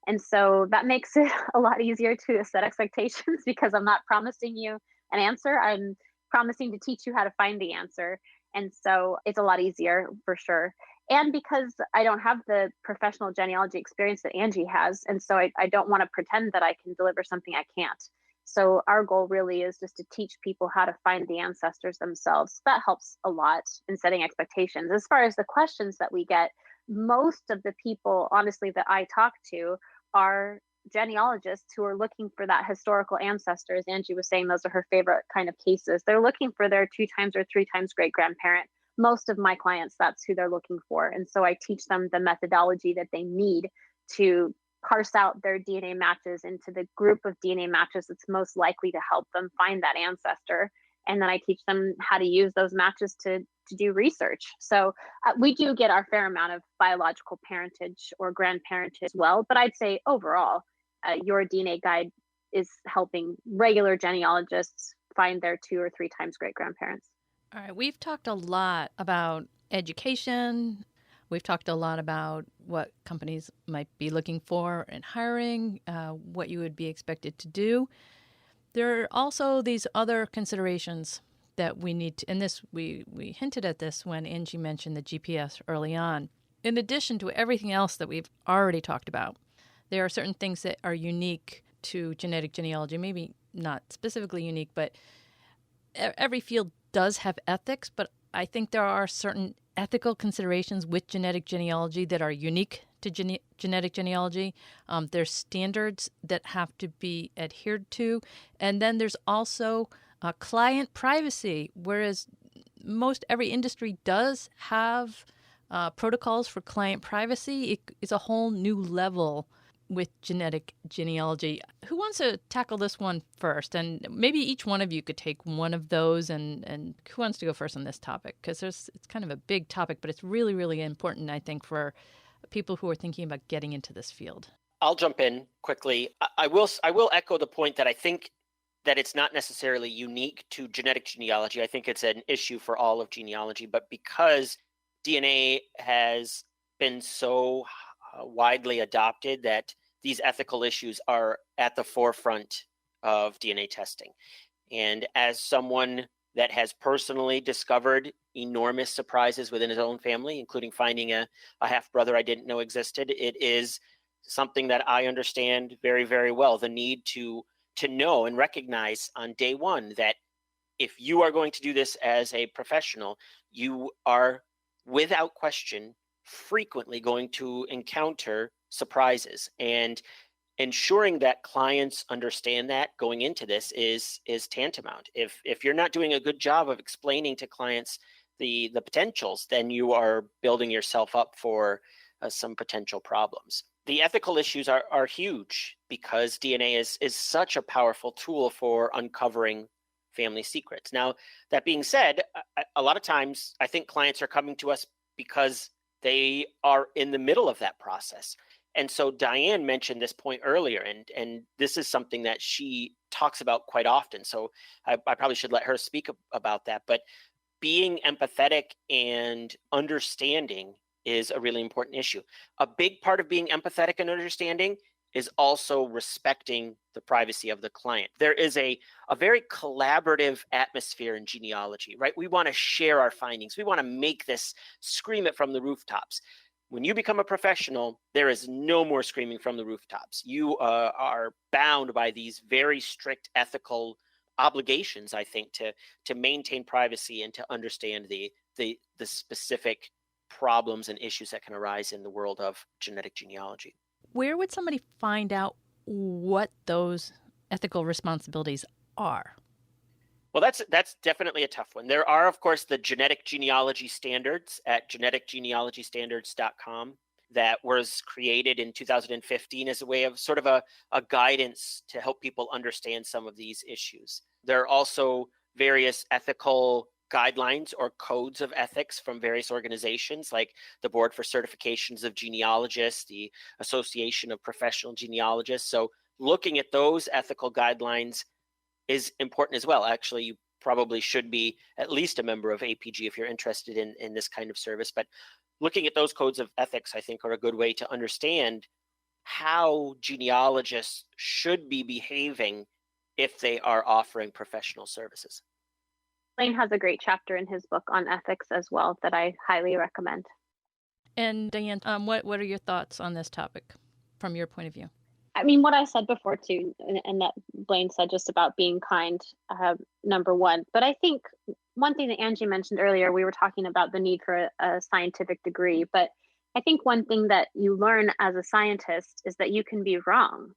And so that makes it a lot easier to set expectations, because I'm not promising you an answer. I'm promising to teach you how to find the answer. And so it's a lot easier for sure. And because I don't have the professional genealogy experience that Angie has, and so I don't want to pretend that I can deliver something I can't. So our goal really is just to teach people how to find the ancestors themselves. That helps a lot in setting expectations. As far as the questions that we get, most of the people, honestly, that I talk to are genealogists who are looking for that historical ancestor. As Angie was saying, those are her favorite kind of cases. They're looking for their 2 times or 3 times great grandparent. Most of my clients, that's who they're looking for. And so I teach them the methodology that they need to parse out their DNA matches into the group of DNA matches that's most likely to help them find that ancestor. And then I teach them how to use those matches to do research. So we do get our fair amount of biological parentage or grandparentage as well. But I'd say overall, your DNA guide is helping regular genealogists find their 2 or 3 times great grandparents. All right, we've talked a lot about education. We've talked a lot about what companies might be looking for in hiring, what you would be expected to do. There are also these other considerations that we need to, and this we hinted at this when Angie mentioned the GPS early on. In addition to everything else that we've already talked about, there are certain things that are unique to genetic genealogy, maybe not specifically unique, but every field does have ethics, but I think there are certain ethical considerations with genetic genealogy that are unique to genetic genealogy. There's standards that have to be adhered to. And then there's also client privacy, whereas most every industry does have protocols for client privacy. It's a whole new level with genetic genealogy. Who wants to tackle this one first? And maybe each one of you could take one of those, and who wants to go first on this topic? Because it's kind of a big topic, but it's really, really important, I think, for people who are thinking about getting into this field. I'll jump in quickly. I will echo the point that I think that it's not necessarily unique to genetic genealogy. I think it's an issue for all of genealogy, but because DNA has been so widely adopted that these ethical issues are at the forefront of DNA testing. And as someone that has personally discovered enormous surprises within his own family, including finding a half-brother I didn't know existed, it is something that I understand very, very well, the need to know and recognize on day one that if you are going to do this as a professional, you are without question frequently going to encounter surprises, and ensuring that clients understand that going into this is tantamount. If you're not doing a good job of explaining to clients the potentials, then you are building yourself up for some potential problems. The ethical issues are huge because DNA is such a powerful tool for uncovering family secrets. Now, that being said, a lot of times I think clients are coming to us because they are in the middle of that process. And so Diahan mentioned this point earlier, and this is something that she talks about quite often. So I probably should let her speak about that. But being empathetic and understanding is a really important issue. A big part of being empathetic and understanding is also respecting the privacy of the client. There is a very collaborative atmosphere in genealogy, right? We want to share our findings. We want to make this, scream it from the rooftops. When you become a professional, there is no more screaming from the rooftops. You are bound by these very strict ethical obligations, I think, to maintain privacy and to understand the specific problems and issues that can arise in the world of genetic genealogy. Where would somebody find out what those ethical responsibilities are? Well, that's definitely a tough one. There are, of course, the genetic genealogy standards at geneticgenealogystandards.com that was created in 2015 as a way of sort of a guidance to help people understand some of these issues. There are also various ethical guidelines or codes of ethics from various organizations like the Board for Certifications of Genealogists, the Association of Professional Genealogists. So looking at those ethical guidelines is important as well. Actually, you probably should be at least a member of APG if you're interested in this kind of service. But looking at those codes of ethics, I think, are a good way to understand how genealogists should be behaving if they are offering professional services. Blaine has a great chapter in his book on ethics as well that I highly recommend. And Diahan, what are your thoughts on this topic from your point of view? I mean, what I said before too, and that Blaine said just about being kind, number one. But I think one thing that Angie mentioned earlier, we were talking about the need for a scientific degree. But I think one thing that you learn as a scientist is that you can be wrong.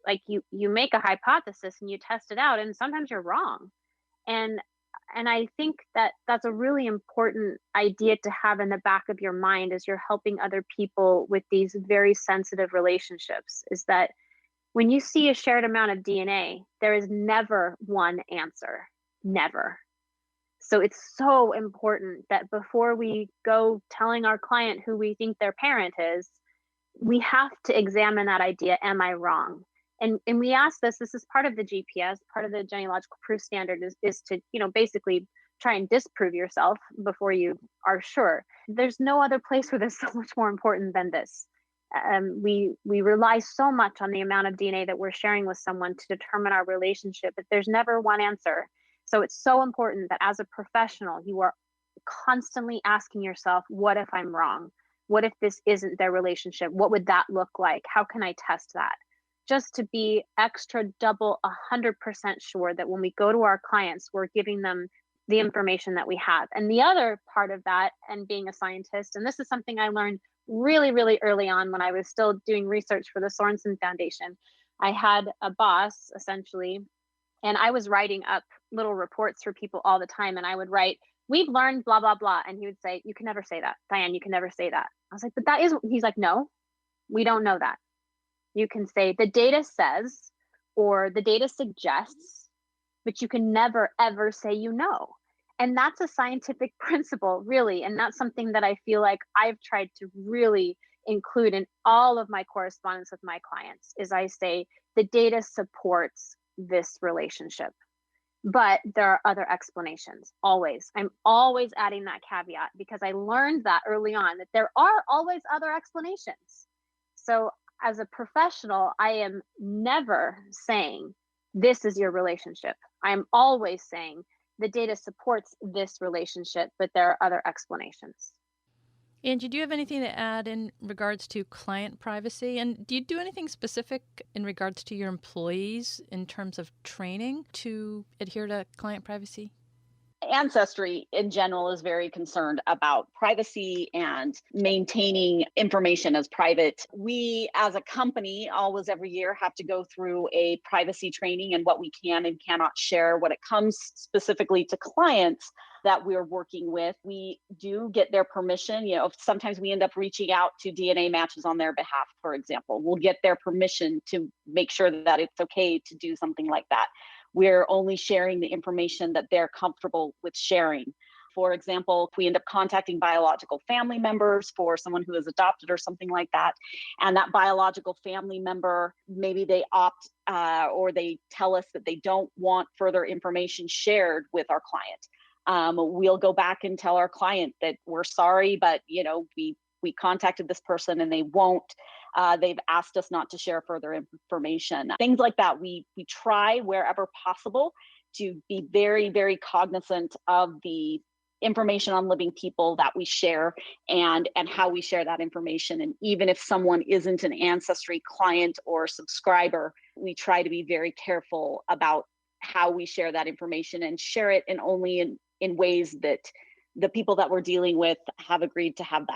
Like you make a hypothesis and you test it out, and sometimes you're wrong. And I think that that's a really important idea to have in the back of your mind as you're helping other people with these very sensitive relationships, is that when you see a shared amount of DNA, there is never one answer. Never. So it's so important that before we go telling our client who we think their parent is, we have to examine that idea. Am I wrong? And we ask this is part of the GPS, part of the genealogical proof standard is to, basically try and disprove yourself before you are sure. There's no other place where this is so much more important than this. We rely so much on the amount of DNA that we're sharing with someone to determine our relationship, but there's never one answer. So it's so important that as a professional, you are constantly asking yourself, what if I'm wrong? What if this isn't their relationship? What would that look like? How can I test that? Just to be extra double 100% sure that when we go to our clients, we're giving them the information that we have. And the other part of that, and being a scientist, and this is something I learned really, really early on when I was still doing research for the Sorensen Foundation. I had a boss, essentially, and I was writing up little reports for people all the time. And I would write, we've learned blah, blah, blah. And he would say, you can never say that. Diane, you can never say that. I was like, but that is, he's like, no, we don't know that. You can say the data says, or the data suggests, but you can never, ever say you know. And that's a scientific principle, really. And that's something that I feel like I've tried to really include in all of my correspondence with my clients is I say the data supports this relationship, but there are other explanations. Always. I'm always adding that caveat because I learned that early on that there are always other explanations. So as a professional, I am never saying this is your relationship. I'm always saying the data supports this relationship, but there are other explanations. Angie, do you have anything to add in regards to client privacy? And do you do anything specific in regards to your employees in terms of training to adhere to client privacy? Ancestry in general is very concerned about privacy and maintaining information as private. We as a company always every year have to go through a privacy training and what we can and cannot share when it comes specifically to clients that we're working with. We do get their permission. Sometimes we end up reaching out to DNA matches on their behalf, for example. We'll get their permission to make sure that it's okay to do something like that. We're only sharing the information that they're comfortable with sharing. For example, if we end up contacting biological family members for someone who is adopted or something like that, and that biological family member, maybe they opt or they tell us that they don't want further information shared with our client. We'll go back and tell our client that we're sorry, but we contacted this person and they won't. They've asked us not to share further information. Things like that. We try wherever possible to be very, very cognizant of the information on living people that we share and how we share that information. And even if someone isn't an Ancestry client or subscriber, we try to be very careful about how we share that information and share it only in ways that the people that we're dealing with have agreed to have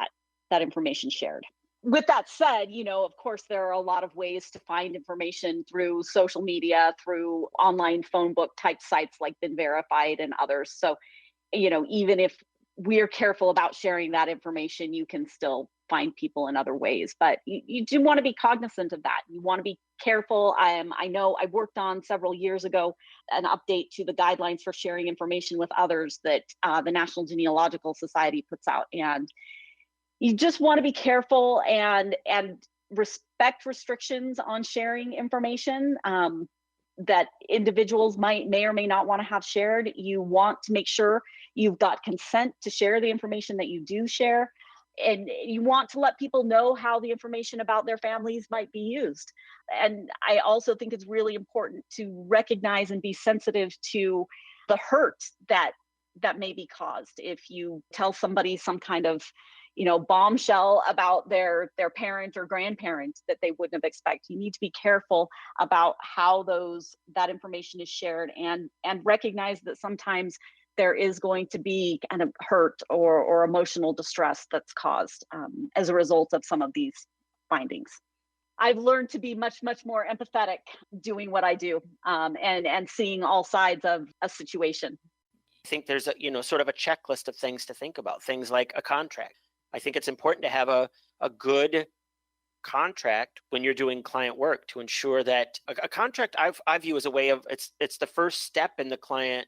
that information shared. With that said, of course, there are a lot of ways to find information through social media, through online phone book type sites like Been Verified and others. So, even if we're careful about sharing that information, you can still find people in other ways. But you do want to be cognizant of that. You want to be careful. I know I worked on several years ago an update to the guidelines for sharing information with others that the National Genealogical Society puts out. And you just want to be careful and respect restrictions on sharing information that individuals may or may not want to have shared. You want to make sure you've got consent to share the information that you do share. And you want to let people know how the information about their families might be used. And I also think it's really important to recognize and be sensitive to the hurt that may be caused if you tell somebody some kind of bombshell about their parent or grandparent that they wouldn't have expected. You need to be careful about how that information is shared and recognize that sometimes there is going to be kind of hurt or emotional distress that's caused as a result of some of these findings. I've learned to be much, much more empathetic doing what I do and seeing all sides of a situation. I think there's sort of a checklist of things to think about, things like a contract. I think it's important to have a good contract when you're doing client work to ensure that a contract I view as a way of it's the first step in the client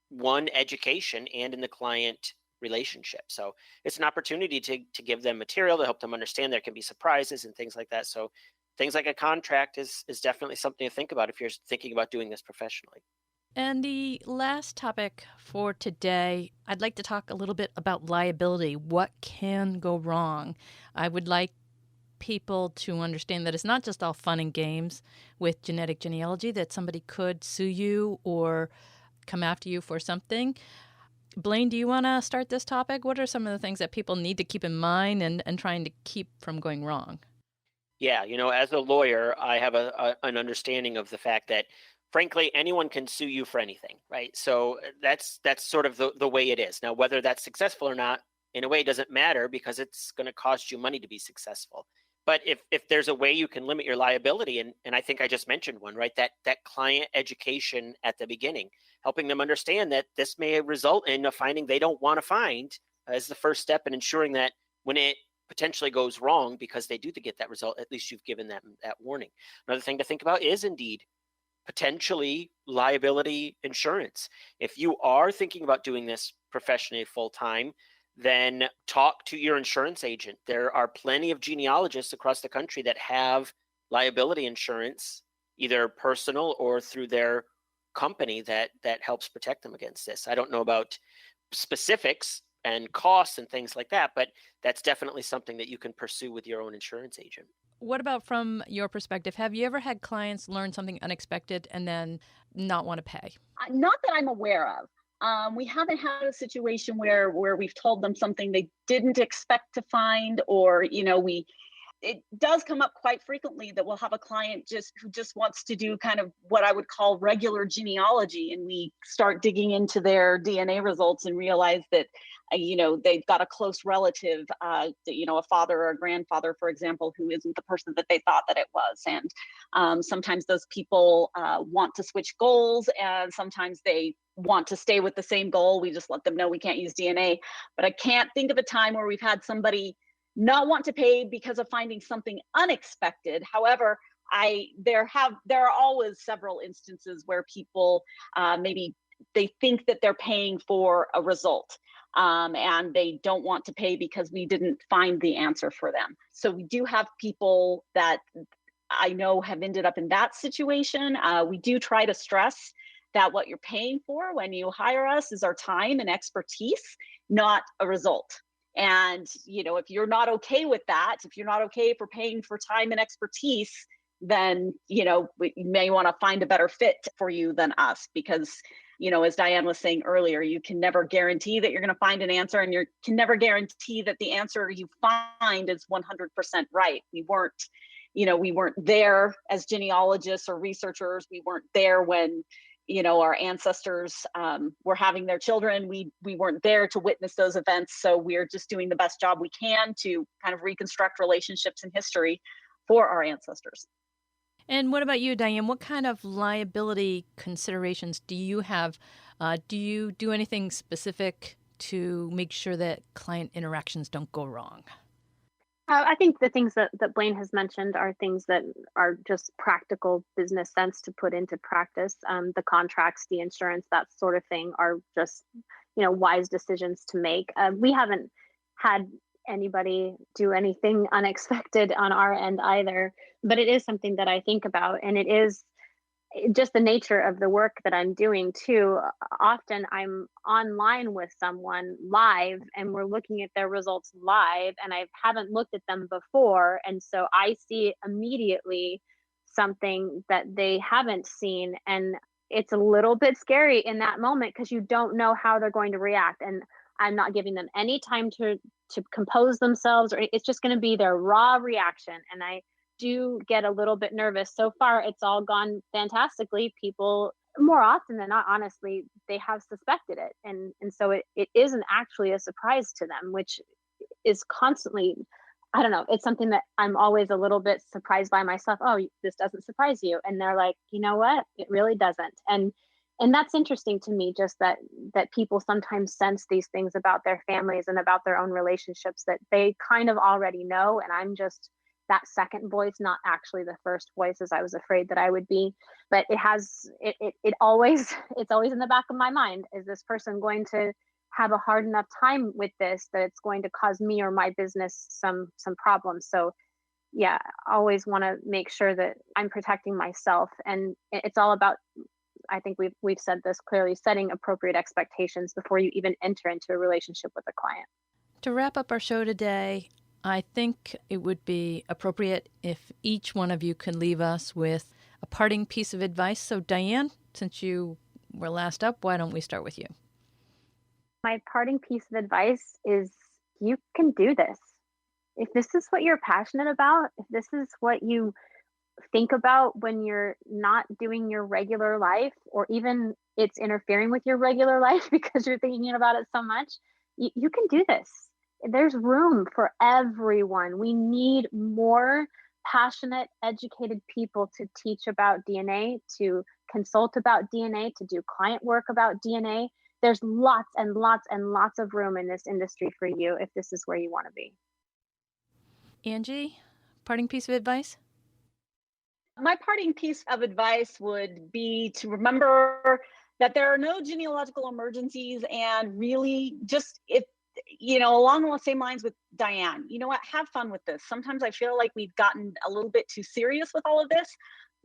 one, education, and in the client relationship. So it's an opportunity to give them material to help them understand there can be surprises and things like that. So things like a contract is definitely something to think about if you're thinking about doing this professionally. And the last topic for today, I'd like to talk a little bit about liability. What can go wrong? I would like people to understand that it's not just all fun and games with genetic genealogy, that somebody could sue you or come after you for something. Blaine, do you want to start this topic? What are some of the things that people need to keep in mind and trying to keep from going wrong? Yeah, as a lawyer, I have an understanding of the fact that, frankly, anyone can sue you for anything, right? So that's sort of the way it is. Now, whether that's successful or not, in a way, doesn't matter because it's going to cost you money to be successful. But if there's a way you can limit your liability, and I think I just mentioned one, right? That client education at the beginning, helping them understand that this may result in a finding they don't want to find as the first step in ensuring that when it potentially goes wrong, because they do to get that result, at least you've given them that warning. Another thing to think about is indeed potentially liability insurance. If you are thinking about doing this professionally full time, then talk to your insurance agent. There are plenty of genealogists across the country that have liability insurance, either personal or through their company that helps protect them against this. I don't know about specifics and costs and things like that, but that's definitely something that you can pursue with your own insurance agent. What about from your perspective? Have you ever had clients learn something unexpected and then not want to pay? Not that I'm aware of. We haven't had a situation where we've told them something they didn't expect to find, or it does come up quite frequently that we'll have a client who just wants to do kind of what I would call regular genealogy, and we start digging into their DNA results and realize that they've got a close relative, a father or a grandfather, for example, who isn't the person that they thought that it was. And sometimes those people want to switch goals, and sometimes they want to stay with the same goal. We just let them know we can't use DNA. But I can't think of a time where we've had somebody not want to pay because of finding something unexpected. However, there are always several instances where people maybe they think that they're paying for a result, and they don't want to pay because we didn't find the answer for them. So we do have people that I know have ended up in that situation. We do try to stress that what you're paying for when you hire us is our time and expertise, not a result. And, if you're not okay with that, if you're not okay for paying for time and expertise, then, you may want to find a better fit for you than us, because, as Diane was saying earlier, you can never guarantee that you're going to find an answer, and you can never guarantee that the answer you find is 100% right. We weren't there as genealogists or researchers. We weren't there when our ancestors were having their children. We weren't there to witness those events. So we're just doing the best job we can to kind of reconstruct relationships in history for our ancestors. And what about you, Diane? What kind of liability considerations do you have? Do you do anything specific to make sure that client interactions don't go wrong? I think the things that Blaine has mentioned are things that are just practical business sense to put into practice. The contracts, the insurance, that sort of thing are just, wise decisions to make. We haven't had anybody do anything unexpected on our end either, but it is something that I think about, and it is just the nature of the work that I'm doing too. Often I'm online with someone live and we're looking at their results live, and I haven't looked at them before. And so I see immediately something that they haven't seen. And it's a little bit scary in that moment because you don't know how they're going to react. And I'm not giving them any time to compose themselves, or it's just going to be their raw reaction. And I do get a little bit nervous. So far, it's all gone fantastically. People, more often than not, honestly, they have suspected it. And so it isn't actually a surprise to them, which is constantly, I don't know, it's something that I'm always a little bit surprised by myself. Oh, this doesn't surprise you. And they're like, you know what? It really doesn't. And that's interesting to me, just that people sometimes sense these things about their families and about their own relationships that they kind of already know. And I'm just that second voice, not actually the first voice as I was afraid that I would be. But it always, it's always in the back of my mind. Is this person going to have a hard enough time with this that it's going to cause me or my business some problems? So yeah, always want to make sure that I'm protecting myself. And it's all about, I think we've said this clearly, setting appropriate expectations before you even enter into a relationship with a client. To wrap up our show today, I think it would be appropriate if each one of you can leave us with a parting piece of advice. So Diane, since you were last up, why don't we start with you? My parting piece of advice is you can do this. If this is what you're passionate about, if this is what you think about when you're not doing your regular life, or even it's interfering with your regular life because you're thinking about it so much, you can do this. There's room for everyone. We need more passionate, educated people to teach about DNA, to consult about DNA, to do client work about DNA. There's lots and lots and lots of room in this industry for you if this is where you want to be. Angie, parting piece of advice? My parting piece of advice would be to remember that there are no genealogical emergencies, and really just, if along the same lines with Diane, you know what, have fun with this. Sometimes I feel like we've gotten a little bit too serious with all of this.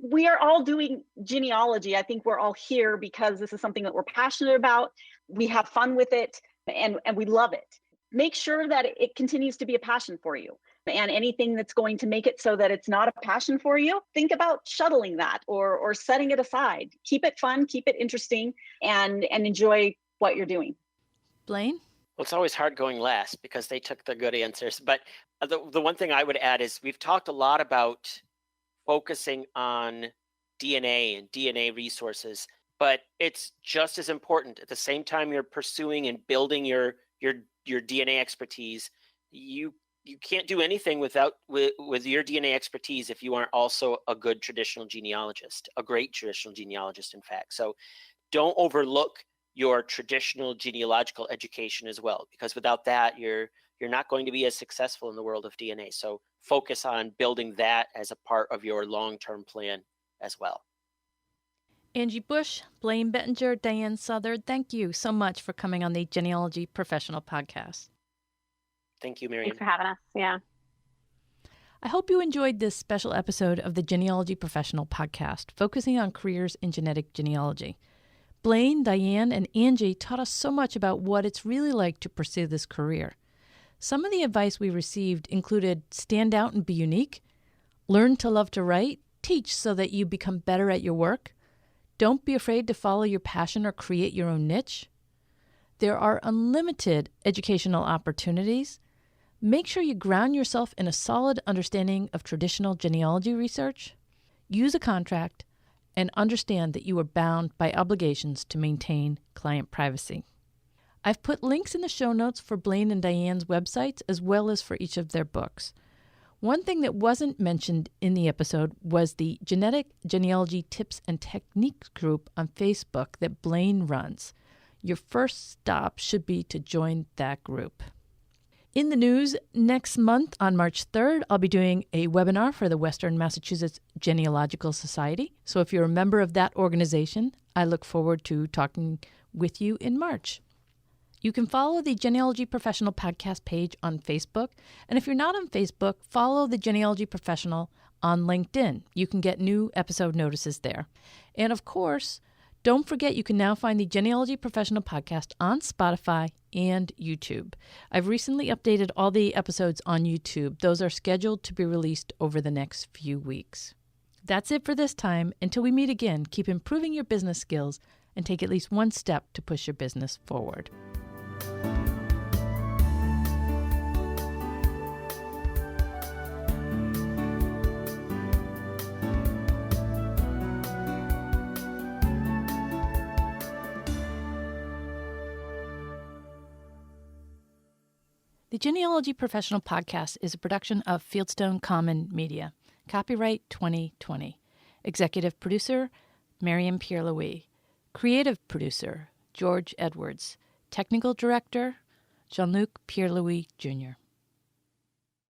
We are all doing genealogy. I think we're all here because this is something that we're passionate about. We have fun with it, and we love it. Make sure that it continues to be a passion for you. And anything that's going to make it so that it's not a passion for you, think about shuttling that or setting it aside. Keep it fun, keep it interesting, and enjoy what you're doing. Blaine? Well, it's always hard going last because they took the good answers. But the one thing I would add is we've talked a lot about focusing on DNA and DNA resources, but it's just as important. At the same time you're pursuing and building your DNA expertise, you can't do anything with your DNA expertise if you aren't also a good traditional genealogist, a great traditional genealogist, in fact. So don't overlook your traditional genealogical education as well, because without that, you're not going to be as successful in the world of DNA. So focus on building that as a part of your long-term plan as well. Angie Bush, Blaine Bettinger, Diahan Southard, thank you so much for coming on the Genealogy Professional Podcast. Thank you, Miriam. Thanks for having us. Yeah. I hope you enjoyed this special episode of the Genealogy Professional Podcast, focusing on careers in genetic genealogy. Blaine, Diane, and Angie taught us so much about what it's really like to pursue this career. Some of the advice we received included stand out and be unique, learn to love to write, teach so that you become better at your work, don't be afraid to follow your passion or create your own niche. There are unlimited educational opportunities. Make sure you ground yourself in a solid understanding of traditional genealogy research. Use a contract and understand that you are bound by obligations to maintain client privacy. I've put links in the show notes for Blaine and Diane's websites as well as for each of their books. One thing that wasn't mentioned in the episode was the Genetic Genealogy Tips and Techniques group on Facebook that Blaine runs. Your first stop should be to join that group. In the news, next month on March 3rd, I'll be doing a webinar for the Western Massachusetts Genealogical Society. So if you're a member of that organization, I look forward to talking with you in March. You can follow the Genealogy Professional podcast page on Facebook. And if you're not on Facebook, follow the Genealogy Professional on LinkedIn. You can get new episode notices there. And of course, don't forget you can now find the Genealogy Professional podcast on Spotify and YouTube. I've recently updated all the episodes on YouTube. Those are scheduled to be released over the next few weeks. That's it for this time. Until we meet again, keep improving your business skills and take at least one step to push your business forward. The Genealogy Professional Podcast is a production of Fieldstone Common Media. Copyright 2020. Executive producer, Miriam Pierre-Louis. Creative producer, George Edwards. Technical director, Jean-Luc Pierre-Louis Jr.